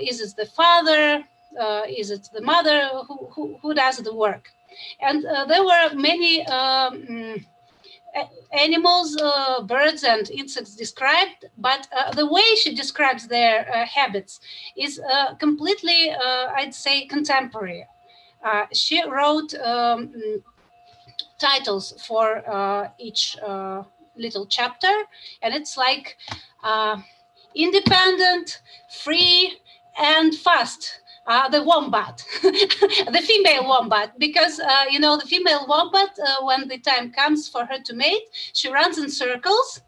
Is it the father? Is it the mother? Who does the work? And there were many animals, birds and insects described, but the way she describes their habits is completely, I'd say, contemporary. She wrote titles for each little chapter, and it's like independent, free, and fast. The wombat, the female wombat, because, the female wombat, when the time comes for her to mate, she runs in circles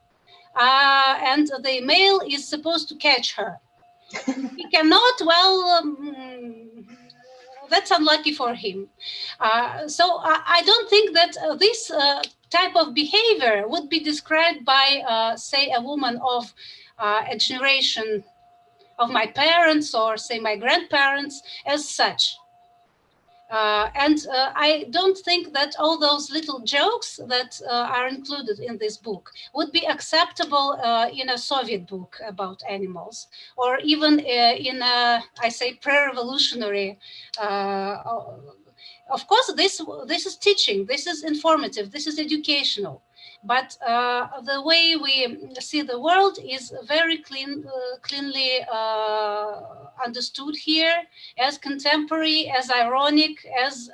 and the male is supposed to catch her. He cannot, well, that's unlucky for him. So I don't think that this type of behavior would be described by, say, a woman of a generation of my parents or, say, my grandparents as such. And I don't think that all those little jokes that are included in this book would be acceptable in a Soviet book about animals, or even in a, I say, pre-revolutionary. Of course, this is teaching, this is informative, this is educational. But the way we see the world is very cleanly understood here, as contemporary, as ironic, as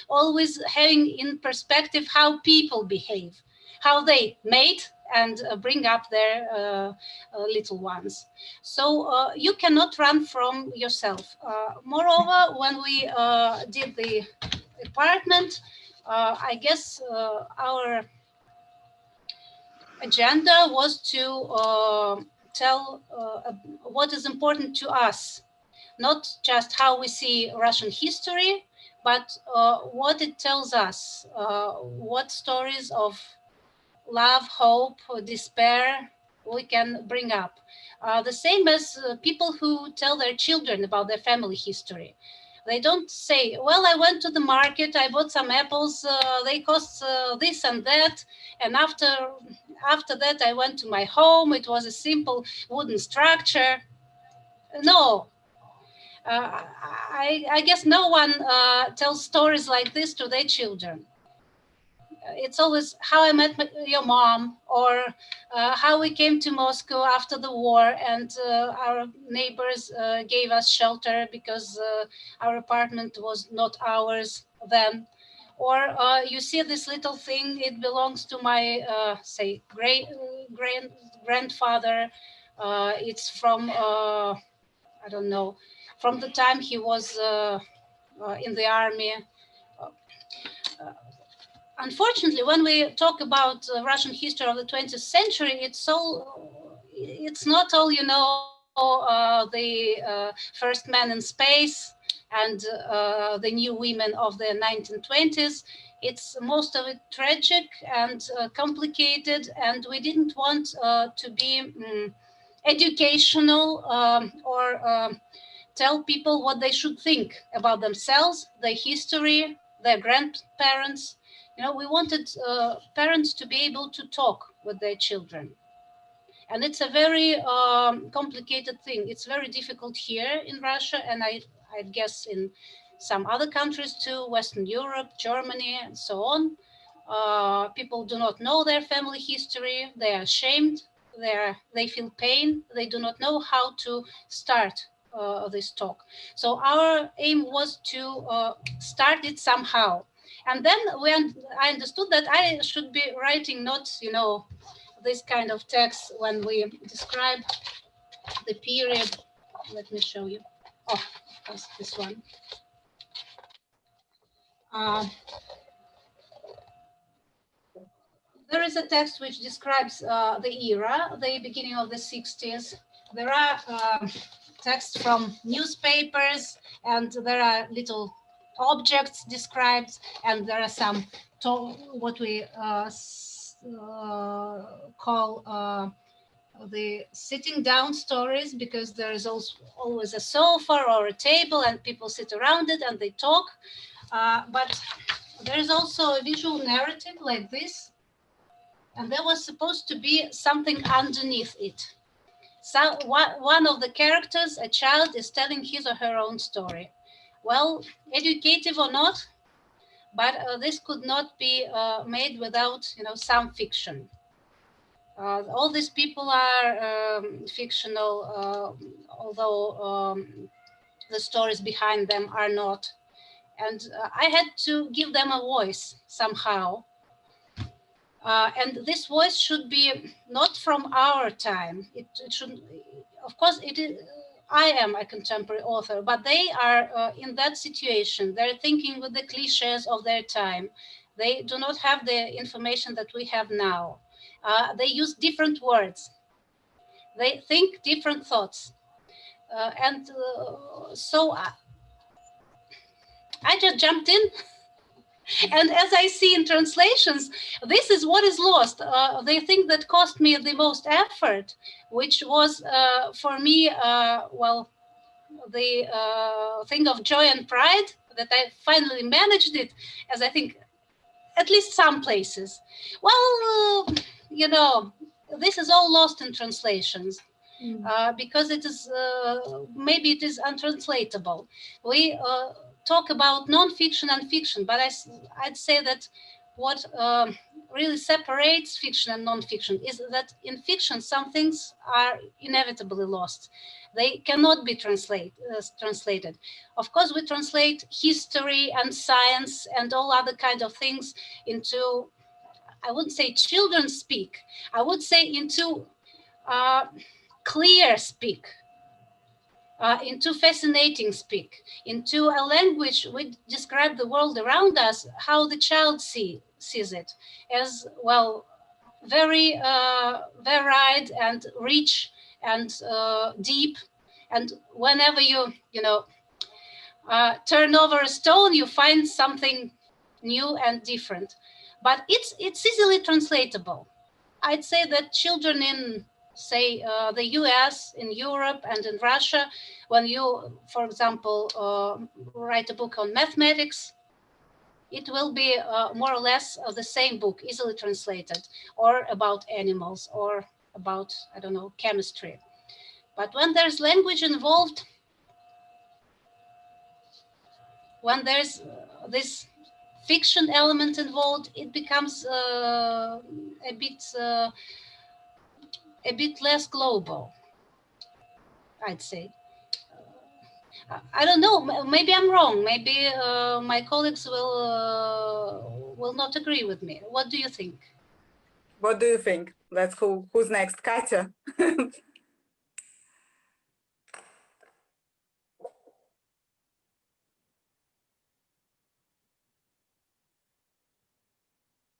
always having in perspective how people behave, how they mate and bring up their little ones. So you cannot run from yourself. Moreover, when we did the department, I guess our agenda was to tell what is important to us, not just how we see Russian history, but what it tells us, what stories of love, hope, despair we can bring up. The same as people who tell their children about their family history. They don't say, well, I went to the market, I bought some apples, they cost this and that, and after that I went to my home, it was a simple wooden structure. No. I guess no one tells stories like this to their children. It's always how I met your mom, or how we came to Moscow after the war and our neighbors gave us shelter because our apartment was not ours then. Or you see this little thing, it belongs to my, say, grandfather. It's from, I don't know, from the time he was in the army. Unfortunately, when we talk about Russian history of the 20th century, it's not all, you know, the first man in space and the new women of the 1920s. It's most of it tragic and complicated, and we didn't want to be educational or tell people what they should think about themselves, their history, their grandparents. You know, we wanted parents to be able to talk with their children. And it's a very complicated thing. It's very difficult here in Russia, and I guess in some other countries too, Western Europe, Germany, and so on. People do not know their family history. They are ashamed. They feel pain. They do not know how to start this talk. So our aim was to start it somehow. And then I understood that I should be writing not, you know, this kind of text when we describe the period. Let me show you. Oh, that's this one. There is a text which describes the era, the beginning of the 60s. There are texts from newspapers, and there are little objects described, and there are some what we call the sitting down stories, because there is also always a sofa or a table and people sit around it and they talk. But there is also a visual narrative like this, and there was supposed to be something underneath it. So one of the characters, a child, is telling his or her own story. Well, educative or not, but this could not be made without, you know, some fiction. All these people are fictional, although the stories behind them are not. And I had to give them a voice somehow. And this voice should be not from our time. It should, of course, it is. I am a contemporary author, but they are in that situation. They're thinking with the cliches of their time. They do not have the information that we have now. They use different words. They think different thoughts. So I just jumped in. And as I see in translations, this is what is lost. They think that cost me the most effort, which was for me, well, the thing of joy and pride that I finally managed it, as I think at least some places. Well, you know, this is all lost in translations. Because it is maybe it is untranslatable. We talk about non-fiction and fiction, but I'd say that what really separates fiction and non-fiction is that in fiction some things are inevitably lost. They cannot be translated. Of course, we translate history and science and all other kind of things into, I wouldn't say children speak, I would say into clear speak, into fascinating speak, into a language which describe the world around us, how the child sees it as well, very varied and rich and deep. And whenever you know, turn over a stone, you find something new and different. But it's easily translatable. I'd say that children in, say, the US, in Europe, and in Russia, when you, for example, write a book on mathematics, it will be more or less the same book, easily translated, or about animals, or about, I don't know, chemistry. But when there's language involved, when there's this fiction element involved, it becomes a bit less global, I'd say. I don't know. Maybe I'm wrong. Maybe my colleagues will not agree with me. What do you think? What do you think? Let's go. Who's next? Katya.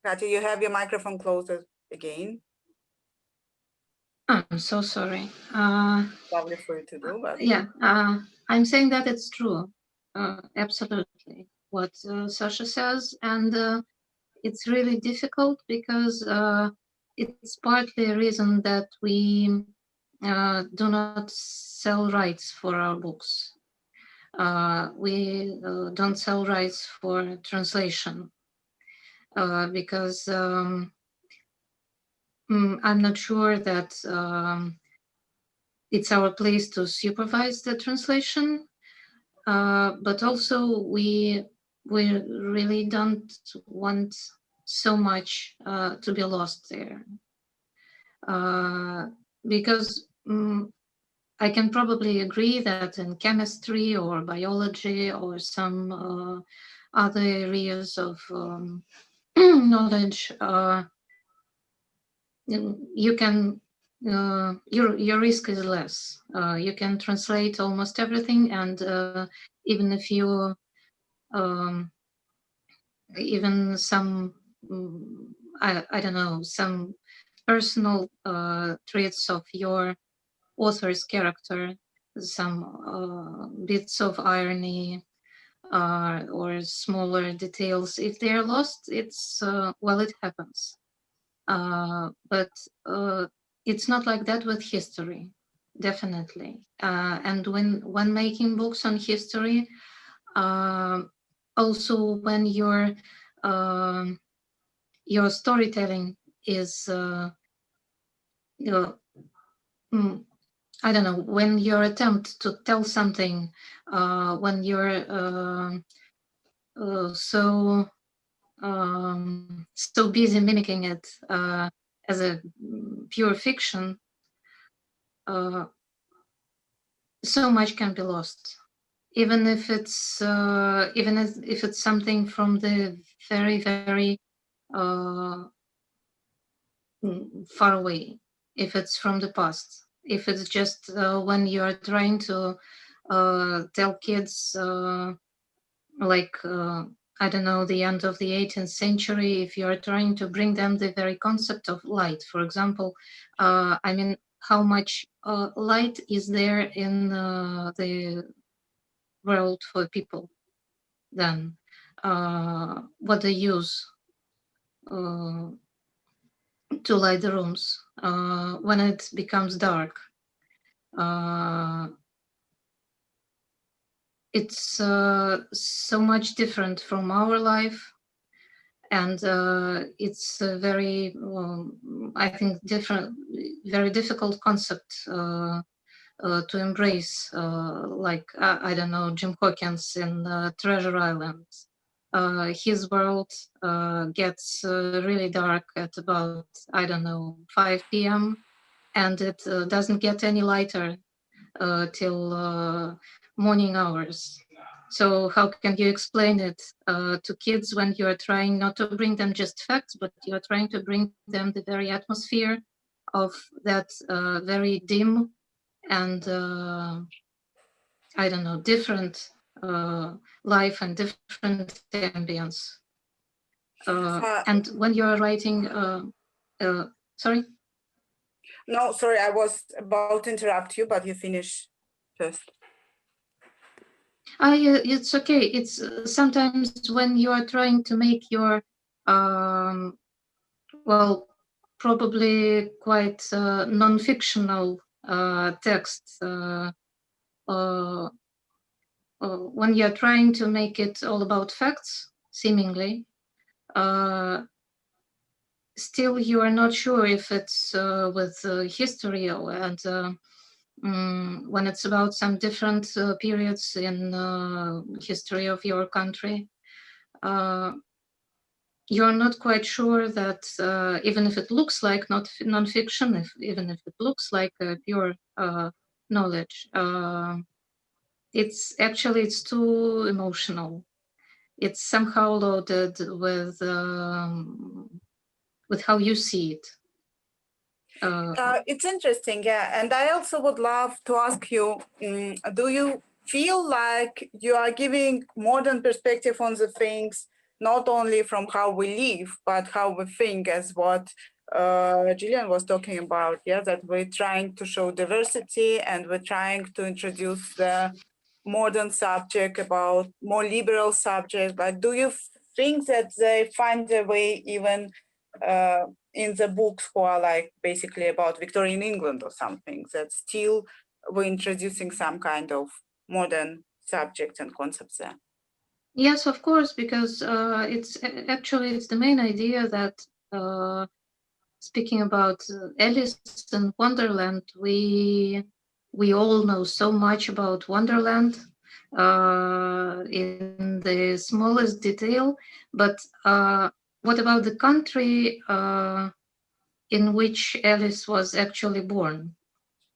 Katya, you have your microphone closed again. I'm so sorry. Lovely for you to do, but Yeah, I'm saying that it's true. Absolutely, what Sasha says, and it's really difficult because it's partly a reason that we do not sell rights for our books. We don't sell rights for translation because I'm not sure that it's our place to supervise the translation, but also we really don't want so much to be lost there, because I can probably agree that in chemistry or biology or some other areas of knowledge, you can your risk is less. You can translate almost everything, and even if you even some I don't know, some personal traits of your author's character, some bits of irony or smaller details, if they are lost, it's well, it happens. But it's not like that with history, definitely. And when making books on history, also when your storytelling is, I don't know, when your attempt to tell something, when you're so busy mimicking it as a pure fiction, so much can be lost, even if it's something from the very, very far away, if it's from the past, if it's just when you're trying to tell kids like I don't know, the end of the 18th century, if you are trying to bring them the very concept of light, for example, I mean, how much light is there in the world for people then? What they use to light the rooms when it becomes dark. It's so much different from our life, and it's a very, I think, very difficult concept to embrace. Like I don't know, Jim Hawkins in Treasure Island. His world gets really dark at about, I don't know, 5 p.m. and it doesn't get any lighter till morning hours. So how can you explain it to kids when you are trying not to bring them just facts, but you are trying to bring them the very atmosphere of that very dim and I don't know, different life and different ambience. And when you are writing, sorry? No, sorry, I was about to interrupt you, but you finish first. It's okay. It's sometimes when you are trying to make your, well, probably quite non-fictional text, when you're trying to make it all about facts, seemingly, still you are not sure if it's with history and when it's about some different periods in history of your country, you're not quite sure that even if it looks like not non-fiction, even if it looks like pure knowledge, it's too emotional. It's somehow loaded with how you see it. It's interesting, yeah. And I also would love to ask you, do you feel like you are giving modern perspective on the things, not only from how we live, but how we think, as what Gillian was talking about, yeah, that we're trying to show diversity and we're trying to introduce the modern subject about more liberal subject, but do you think that they find their way even in the books who are like basically about Victorian England or something, that still we're introducing some kind of modern subjects and concepts there? Yes, of course, because it's the main idea that speaking about Alice in Wonderland, we all know so much about Wonderland in the smallest detail, but what about the country in which Alice was actually born?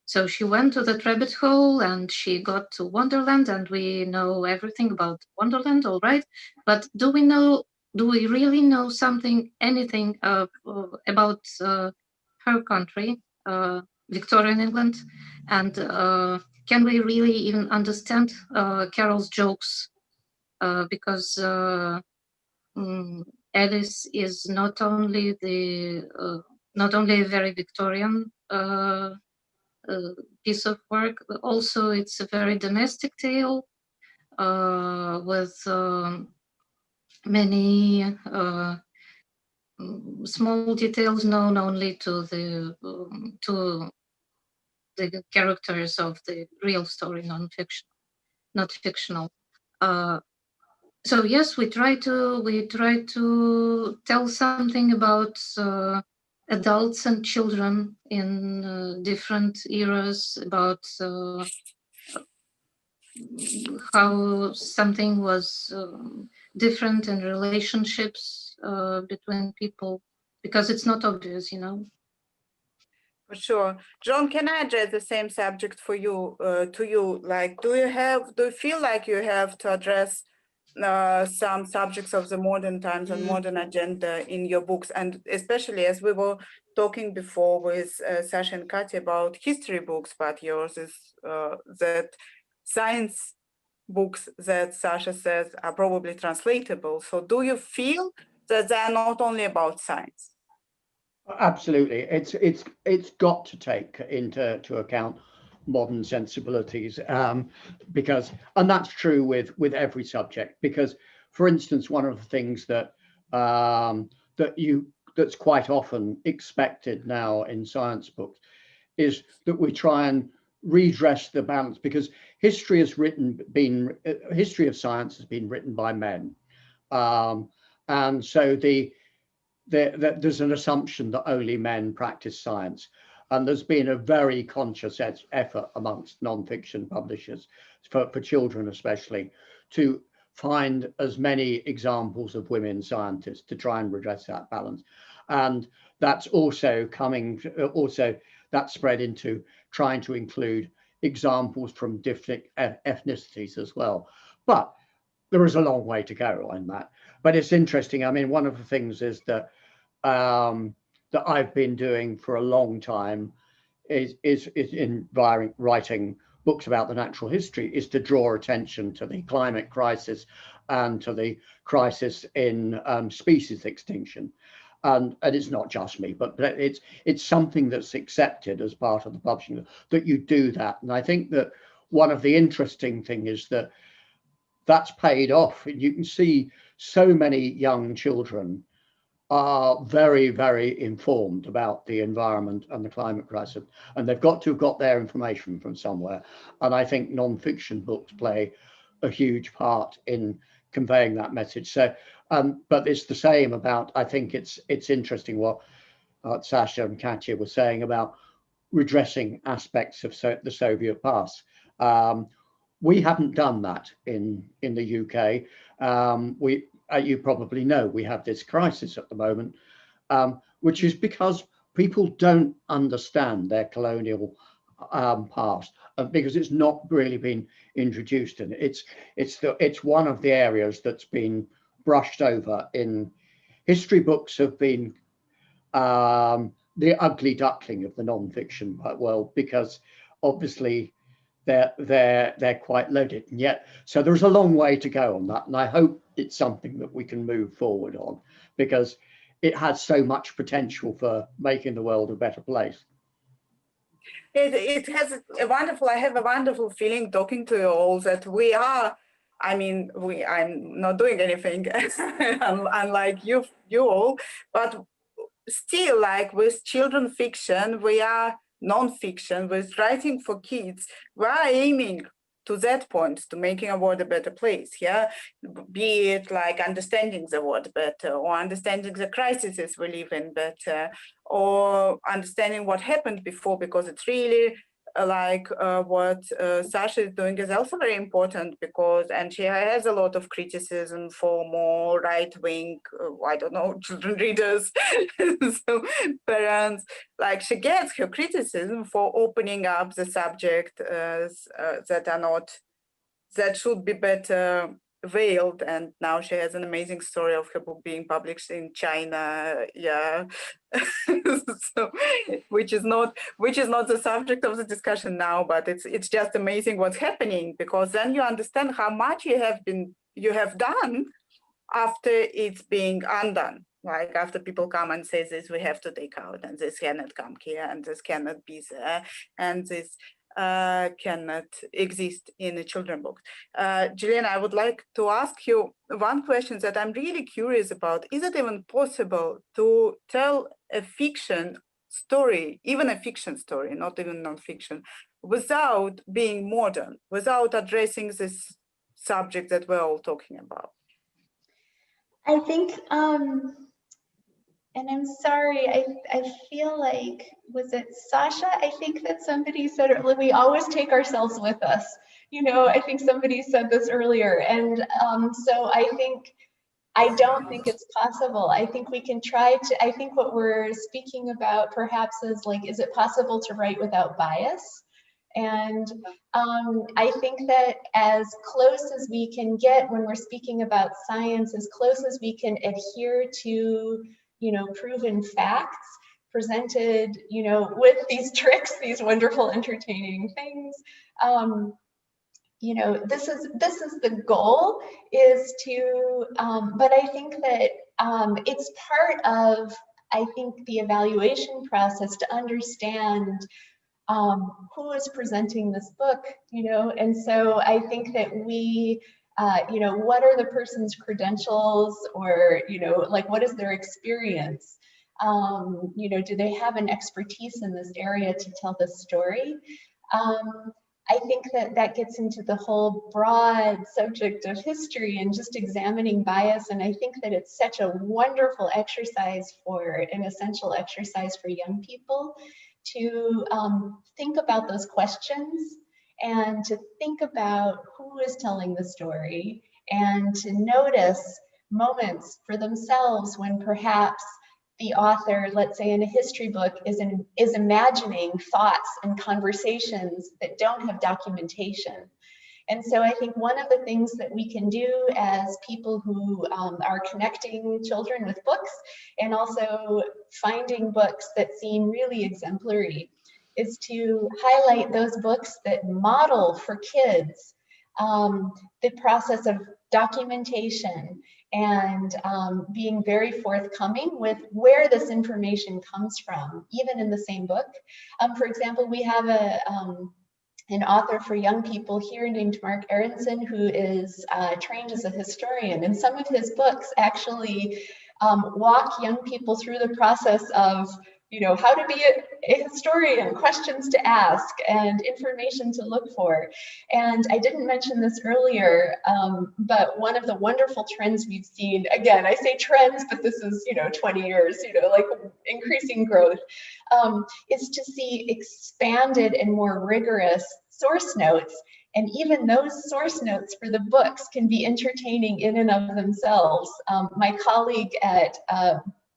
So she went to the rabbit hole and she got to Wonderland, and we know everything about Wonderland, all right. But do we really know anything about her country, Victorian England? And can we really even understand Carol's jokes? Because Alice is not only a very Victorian piece of work, but also it's a very domestic tale with many small details known only to the characters of the real story, not fictional. So yes, we try to tell something about adults and children in different eras, about how something was different in relationships between people, because it's not obvious, For sure. John, can I address the same subject for you, to you? Like, do you feel like you have to address some subjects of the modern times and modern agenda in your books? And especially as we were talking before with Sasha and Katya about history books, but yours is that science books that Sasha says are probably translatable. So do you feel that they're not only about science? Absolutely, it's got to take into account modern sensibilities, because, and that's true with every subject, because, for instance, one of the things that that's quite often expected now in science books is that we try and redress the balance, because history of science has been written by men, and so there's an assumption that only men practice science. And there's been a very conscious effort amongst nonfiction publishers, for children especially, to find as many examples of women scientists to try and redress that balance. And that's also that's spread into trying to include examples from different ethnicities as well. But there is a long way to go on that. But it's interesting. I mean, one of the things is that that I've been doing for a long time is in writing books about the natural history, is to draw attention to the climate crisis and to the crisis in species extinction. And it's not just me, but it's something that's accepted as part of the publishing, that you do that. And I think that one of the interesting things is that that's paid off. You can see so many young children are very, very informed about the environment and the climate crisis, and they've got to have got their information from somewhere. And I think non-fiction books play a huge part in conveying that message. So, but it's the same about, I think it's interesting what Sasha and Katya were saying about redressing aspects of the Soviet past. We haven't done that in the UK. You probably know we have this crisis at the moment, which is because people don't understand their colonial past, because it's not really been introduced, and it's one of the areas that's been brushed over in history books. Have been the ugly duckling of the non-fiction world, because obviously they're quite loaded, and yet so there's a long way to go on that, and I hope it's something that we can move forward on, because it has so much potential for making the world a better place. It has a wonderful, I have a wonderful feeling talking to you all that we are, I mean, I'm not doing anything unlike you all, but still, like with children fiction, we are non-fiction, with writing for kids, we are aiming to that point, to making a world a better place, yeah? Be it like understanding the world better, or understanding the crises we live in better, or understanding what happened before, because it's really like what Sasha is doing is also very important, because, and she has a lot of criticism for more right-wing, I don't know, children readers, so parents, like she gets her criticism for opening up the subject that are not, that should be better veiled. And now she has an amazing story of her book being published in China, yeah. So, which is not the subject of the discussion now, but it's just amazing what's happening, because then you understand how much you have done after it's being undone. Like after people come and say this we have to take out, and this cannot come here, and this cannot be there, and this cannot exist in a children's book. Gillian, I would like to ask you one question that I'm really curious about. Is it even possible to tell a fiction story, even a fiction story, not even non-fiction, without being modern, without addressing this subject that we're all talking about? I think, and I'm sorry, I feel like, was it Sasha? I think that somebody said, we always take ourselves with us. You know, I think somebody said this earlier. And so I don't think it's possible. I think we can try to, I think what we're speaking about perhaps is like, is it possible to write without bias? And I think that as close as we can get when we're speaking about science, as close as we can adhere to, you know, proven facts presented, you know, with these tricks, these wonderful, entertaining things, you know, this is the goal, is to, but I think that it's part of, I think, the evaluation process to understand who is presenting this book, you know, and so I think that we, you know, what are the person's credentials, or, you know, like, what is their experience? You know, do they have an expertise in this area to tell this story? I think that that gets into the whole broad subject of history and just examining bias. And I think that it's such a wonderful exercise, for an essential exercise for young people to think about those questions, and to think about who is telling the story, and to notice moments for themselves when perhaps the author, let's say in a history book, is imagining thoughts and conversations that don't have documentation. And so I think one of the things that we can do as people who are connecting children with books, and also finding books that seem really exemplary, is to highlight those books that model for kids the process of documentation, and being very forthcoming with where this information comes from, even in the same book. For example, we have an author for young people here named Mark Aronson, who is trained as a historian, and some of his books actually walk young people through the process of, you know, how to be a historian, questions to ask, and information to look for. And I didn't mention this earlier, but one of the wonderful trends we've seen, again, I say trends, but this is, you know, 20 years, you know, like increasing growth, is to see expanded and more rigorous source notes. And even those source notes for the books can be entertaining in and of themselves. My colleague at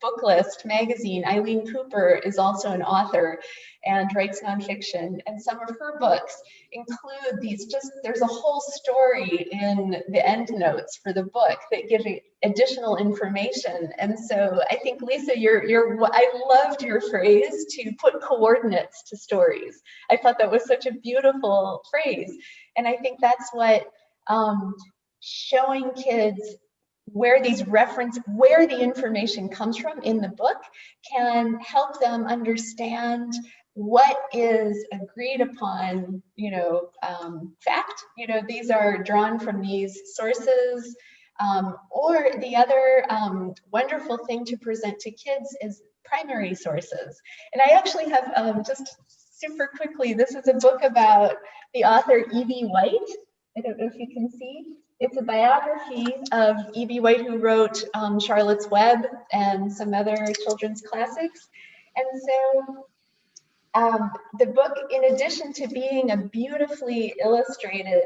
Booklist magazine, Eileen Cooper, is also an author and writes nonfiction, and some of her books include these, just, there's a whole story in the end notes for the book that give additional information. And so I think, Lisa, I loved your phrase to put coordinates to stories. I thought that was such a beautiful phrase, and I think that's what showing kids where the information comes from in the book can help them understand what is agreed upon, you know, fact. You know, these are drawn from these sources. Or the other wonderful thing to present to kids is primary sources. And I actually have, just super quickly, this is a book about the author E.B. White. I don't know if you can see. It's a biography of E.B. White, who wrote Charlotte's Web and some other children's classics. And so the book, in addition to being a beautifully illustrated,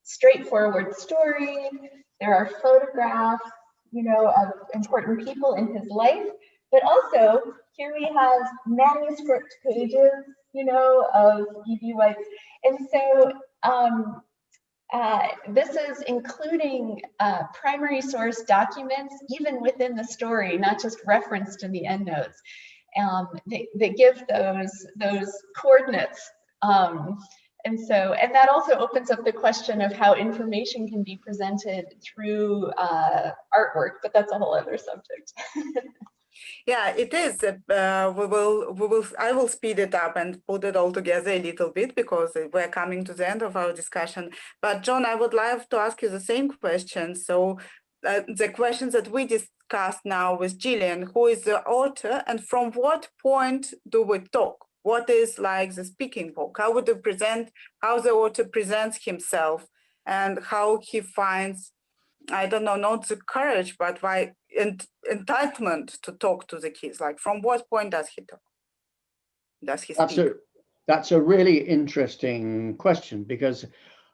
straightforward story, there are photographs, you know, of important people in his life, but also here we have manuscript pages, you know, of E.B. White's. And so this is including primary source documents, even within the story, not just referenced in the endnotes. They give those coordinates. And that also opens up the question of how information can be presented through artwork, but that's a whole other subject. Yeah, it is. I will speed it up and put it all together a little bit, because we're coming to the end of our discussion. But John, I would love to ask you the same question. So the questions that we discussed now with Gillian, who is the author, and from what point do we talk? What is like the speaking book? How would you present, how the author presents himself, and how he finds, I don't know, not the courage, but why entitlement to talk to the kids? Like, from what point does he talk? Does he speak? That's a really interesting question, because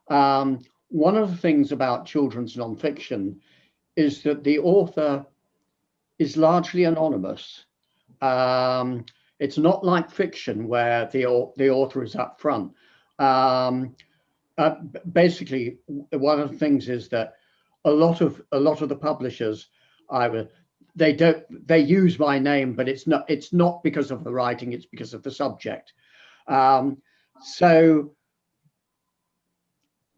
one of the things about children's nonfiction is that the author is largely anonymous. It's not like fiction where the author is up front. Basically, one of the things is that a lot of the publishers, they use my name, but it's not because of the writing, it's because of the subject. So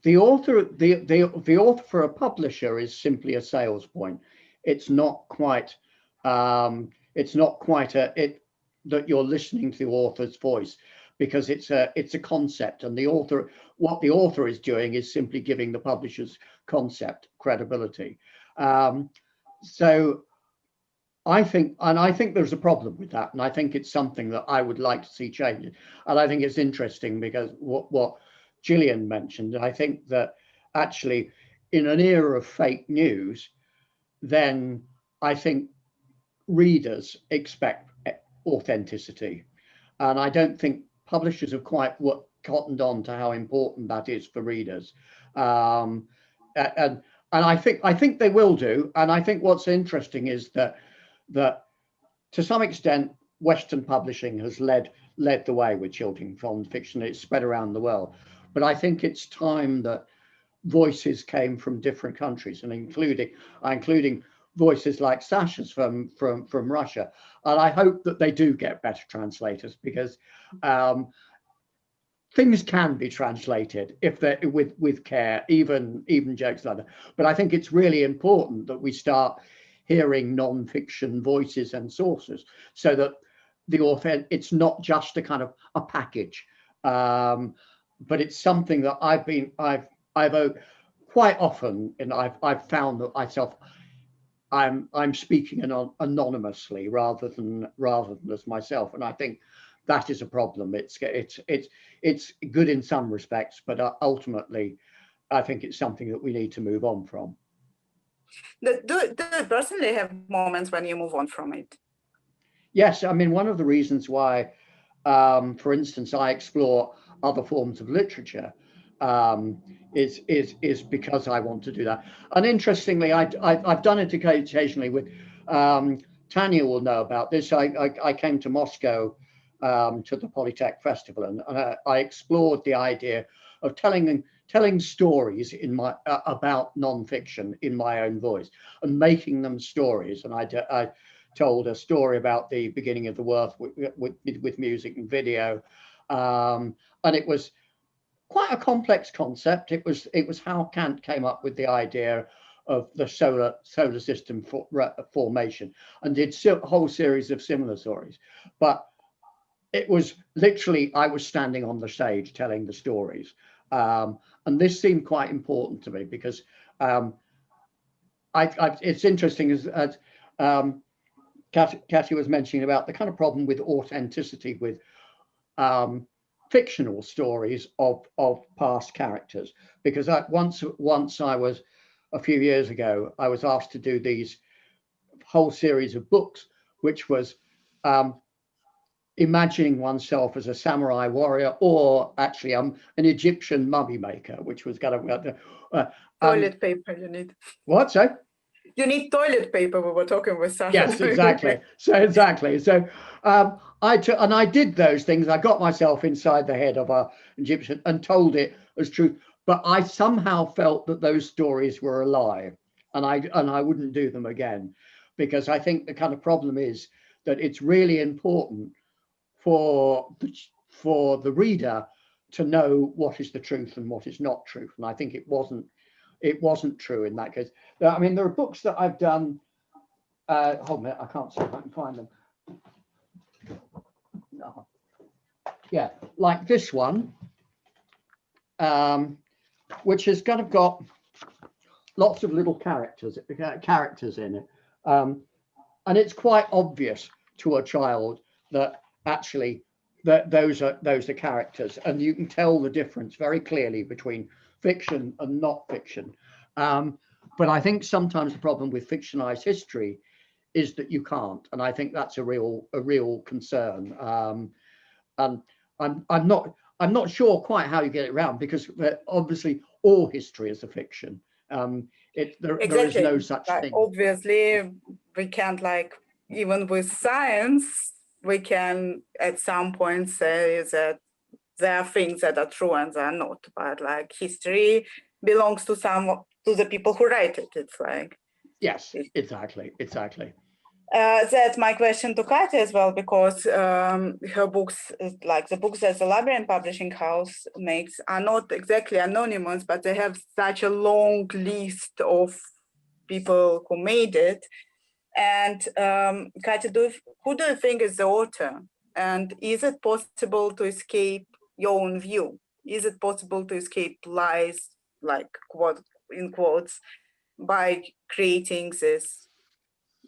the author for a publisher is simply a sales point. It's not quite that you're listening to the author's voice, because it's a concept, and what the author is doing is simply giving the publisher's concept credibility. So I think there's a problem with that, and I think it's something that I would like to see change. And I think it's interesting because what Gillian mentioned, I think that actually in an era of fake news, then I think readers expect authenticity, and I don't think publishers have quite cottoned on to how important that is for readers. And I think they will do. And I think what's interesting is that to some extent Western publishing has led the way with children's non-fiction. It's spread around the world, but I think it's time that voices came from different countries, and including voices like Sasha's from Russia. And I hope that they do get better translators, because things can be translated if they're with care, even jokes like that. But I think it's really important that we start hearing non-fiction voices and sources, so that the author, it's not just a kind of a package, but it's something that I've quite often, and I've found that myself, I'm speaking anonymously rather than as myself, and I think that is a problem. It's good in some respects, but ultimately, I think it's something that we need to move on from. Do you personally have moments when you move on from it? Yes, I mean, one of the reasons why, for instance, I explore other forms of literature is because I want to do that. And interestingly, I've done it occasionally with Tanya will know about this. I came to Moscow to the Polytech Festival, and I explored the idea of telling stories about non-fiction in my own voice and making them stories. And I told a story about the beginning of the world with music and video, and it was quite a complex concept. It was how Kant came up with the idea of the solar system formation, and did a whole series of similar stories. But it was literally, I was standing on the stage telling the stories, and this seemed quite important to me, because it's interesting as Kathy was mentioning about the kind of problem with authenticity with fictional stories of past characters, because once I was, a few years ago, I was asked to do these whole series of books, which was imagining oneself as a samurai warrior, or actually an Egyptian mummy maker, which was kind of toilet paper you need. What? So you need toilet paper. We were talking with Sasha. Yes, exactly. So I did those things. I got myself inside the head of an Egyptian and told it as truth. But I somehow felt that those stories were a lie, and I wouldn't do them again, because I think the kind of problem is that it's really important for the reader to know what is the truth and what is not truth. And I think it wasn't true in that case. I mean, there are books that I've done. Hold on a minute, I can't see if I can find them. No. Yeah, like this one, which has kind of got lots of little characters in it, and it's quite obvious to a child that actually those are characters, and you can tell the difference very clearly between fiction and not fiction. But I think sometimes the problem with fictionalized history is that you can't, and I think that's a real concern. And I'm not sure quite how you get it around, because obviously all history is a fiction. There is no such thing. Obviously, we can't, like, even with science, we can at some point say that there are things that are true and they are not. But like history belongs to the people who write it. It's like, yes, exactly. That's my question to Katya as well, because her books, like the books that the Labyrinth Publishing House makes, are not exactly anonymous, but they have such a long list of people who made it. And Katya, who do you think is the author? And is it possible to escape your own view? Is it possible to escape lies, like quote in quotes, by creating this,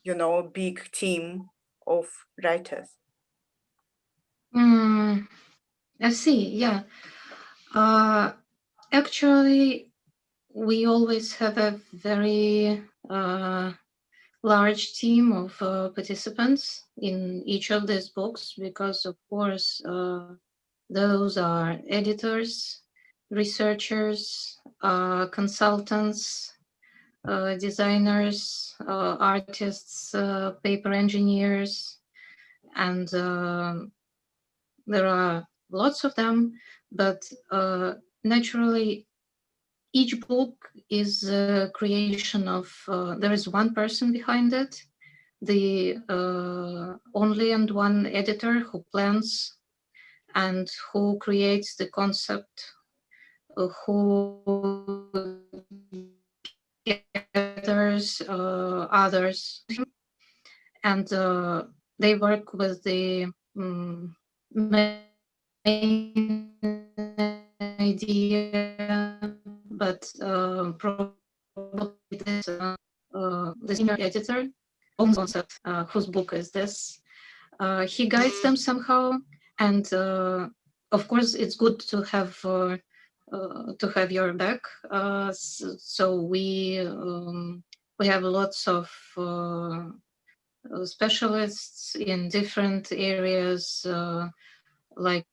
you know, big team of writers? I see, yeah. Actually, we always have a very large team of participants in each of these books because, of course, those are editors, researchers, consultants, designers, artists, paper engineers, and there are lots of them, but naturally each book is a creation of, there is one person behind it, the only and one editor who plans and who creates the concept, who gathers others, and they work with the main idea, but probably this, the senior editor owns the concept, whose book is this. He guides them somehow, and of course it's good to have your back. So we have lots of specialists in different areas, like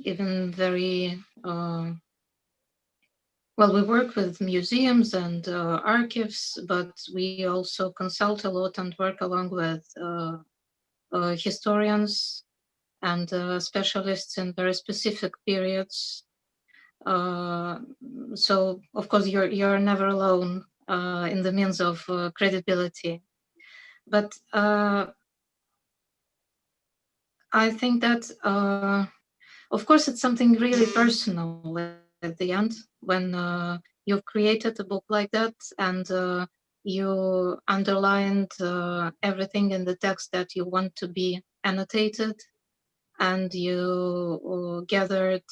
even very well, we work with museums and archives, but we also consult a lot and work along with historians and specialists in very specific periods. So, of course, you're never alone in the means of credibility. But I think that, of course, it's something really personal at the end when you've created a book like that and you underlined everything in the text that you want to be annotated, and you gathered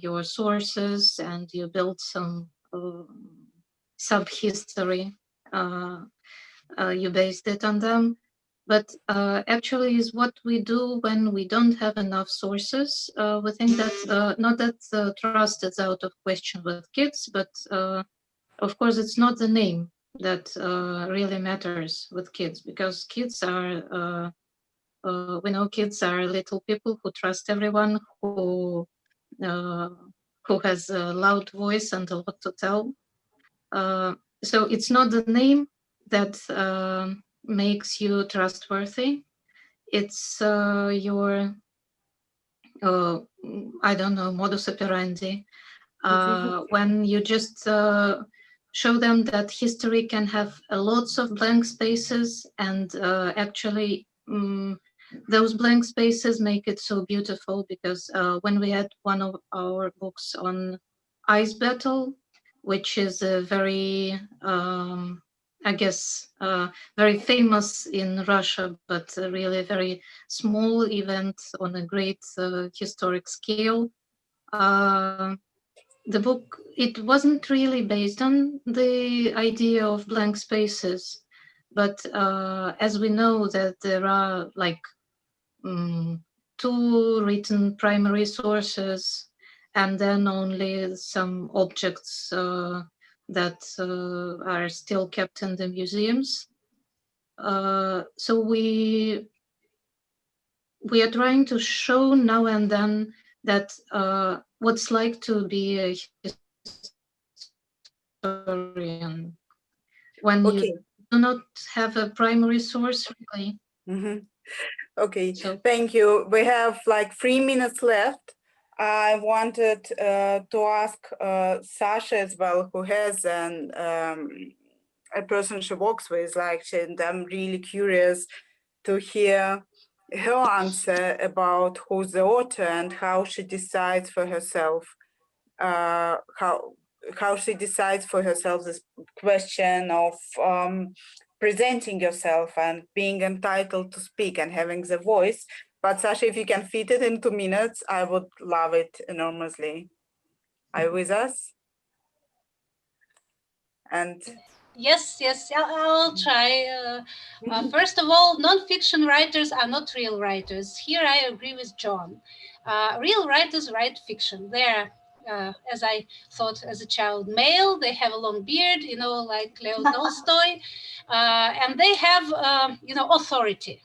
your sources and you built some sub-history. You based it on them. But actually is what we do when we don't have enough sources. We think that, not that trust is out of question with kids, but of course it's not the name that really matters with kids, because kids are, we know kids are little people who trust everyone, who has a loud voice and a lot to tell. So it's not the name that makes you trustworthy. It's your, I don't know, modus operandi. When you just show them that history can have lots of blank spaces, and actually those blank spaces make it so beautiful, because when we had one of our books on ice battle, which is a very, I guess, very famous in Russia, but really very small event on a great historic scale. The book, it wasn't really based on the idea of blank spaces, but as we know that there are like 2 written primary sources, and then only some objects that are still kept in the museums. So we are trying to show now and then that what's like to be a historian when you do not have a primary source, really. Okay, so thank you. We have like 3 minutes left. I wanted to ask Sasha as well, who has a person she works with, and I'm really curious to hear her answer about who's the author and how she decides for herself, how she decides for herself this question of presenting yourself and being entitled to speak and having the voice. But Sasha, if you can fit it in 2 minutes, I would love it enormously. Are you with us? And yes, I'll try. First of all, non-fiction writers are not real writers. Here I agree with John. Real writers write fiction. They're, as I thought as a child, male. They have a long beard, like Leo Tolstoy, and they have, authority.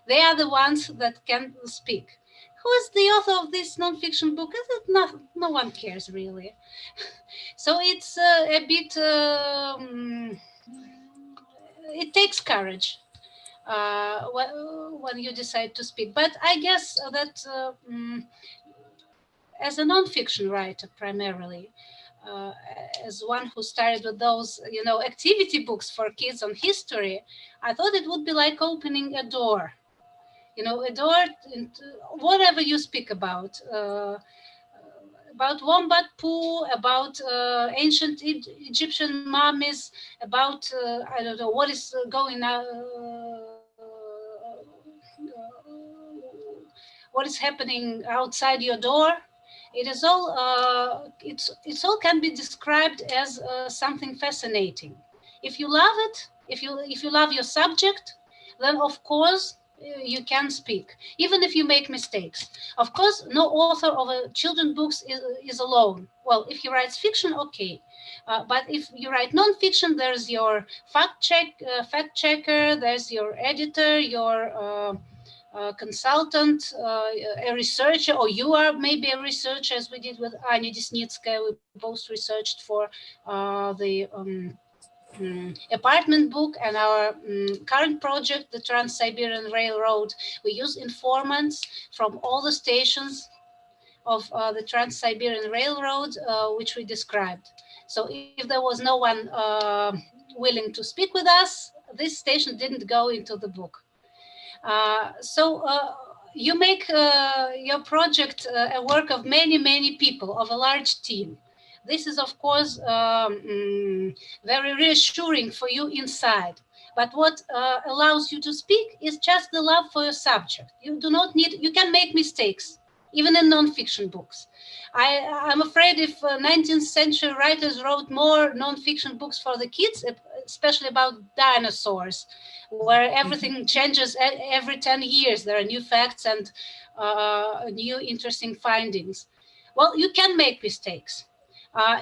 They are the ones that can speak. Who is the author of this non-fiction book? No one cares really. So it's a bit, it takes courage when you decide to speak. But I guess that as a non-fiction writer primarily, as one who started with those, activity books for kids on history, I thought it would be like opening a door. A door into whatever you speak about wombat poo, about ancient Egyptian mummies, about, I don't know, what is going on, what is happening outside your door. It is all, it's all can be described as something fascinating. If you love it, if you love your subject, then of course, you can speak, even if you make mistakes. Of course, no author of a children's books is alone. Well, if he writes fiction, okay. But if you write non-fiction, there's your fact checker, there's your editor, your consultant, a researcher, or you are maybe a researcher, as we did with Anya Desnitskaya. We both researched for the apartment book and our current project, the Trans-Siberian Railroad. We use informants from all the stations of the Trans-Siberian Railroad, which we described. So if there was no one willing to speak with us, this station didn't go into the book. So you make your project a work of many people, of a large team. This is, of course, very reassuring for you inside. But what allows you to speak is just the love for your subject. You do not need, you can make mistakes, even in non-fiction books. I'm afraid if 19th century writers wrote more non-fiction books for the kids, especially about dinosaurs, where everything changes every 10 years, there are new facts and new interesting findings. Well, you can make mistakes.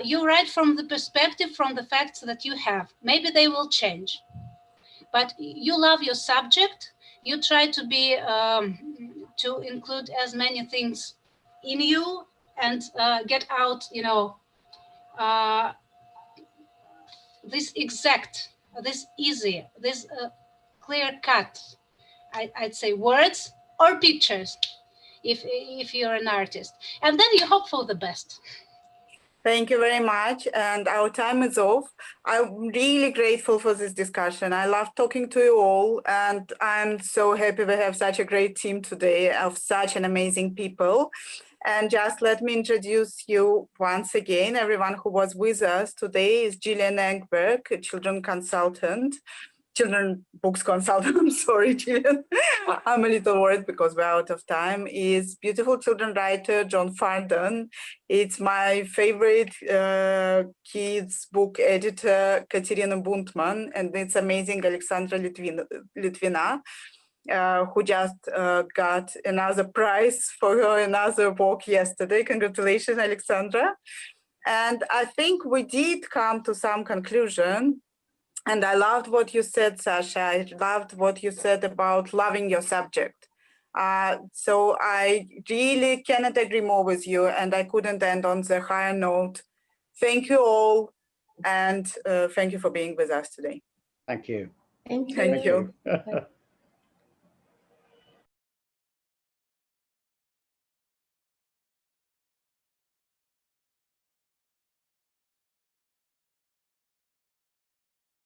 You write from the perspective, from the facts that you have. Maybe they will change. But you love your subject. You try to be, to include as many things in you and get out, this exact, this easy, this clear cut, I'd say words or pictures, if you're an artist. And then you hope for the best. Thank you very much. And our time is off. I'm really grateful for this discussion. I love talking to you all. And I'm so happy we have such a great team today of such an amazing people. And just let me introduce you once again. Everyone who was with us today is Gillian Engberg, a children books consultant. I'm sorry, Gillian. I'm a little worried because we're out of time. Is beautiful children writer John Farndon. It's my favorite kids book editor, Ekaterina Buntman, and it's amazing Alexandra Litvina, who just got another prize for her another book yesterday. Congratulations, Alexandra. And I think we did come to some conclusion. And I loved what you said, Sasha. I loved what you said about loving your subject. So I really cannot agree more with you, and I couldn't end on the higher note. Thank you all, and thank you for being with us today. Thank you. Thank you. Thank you. Thank you.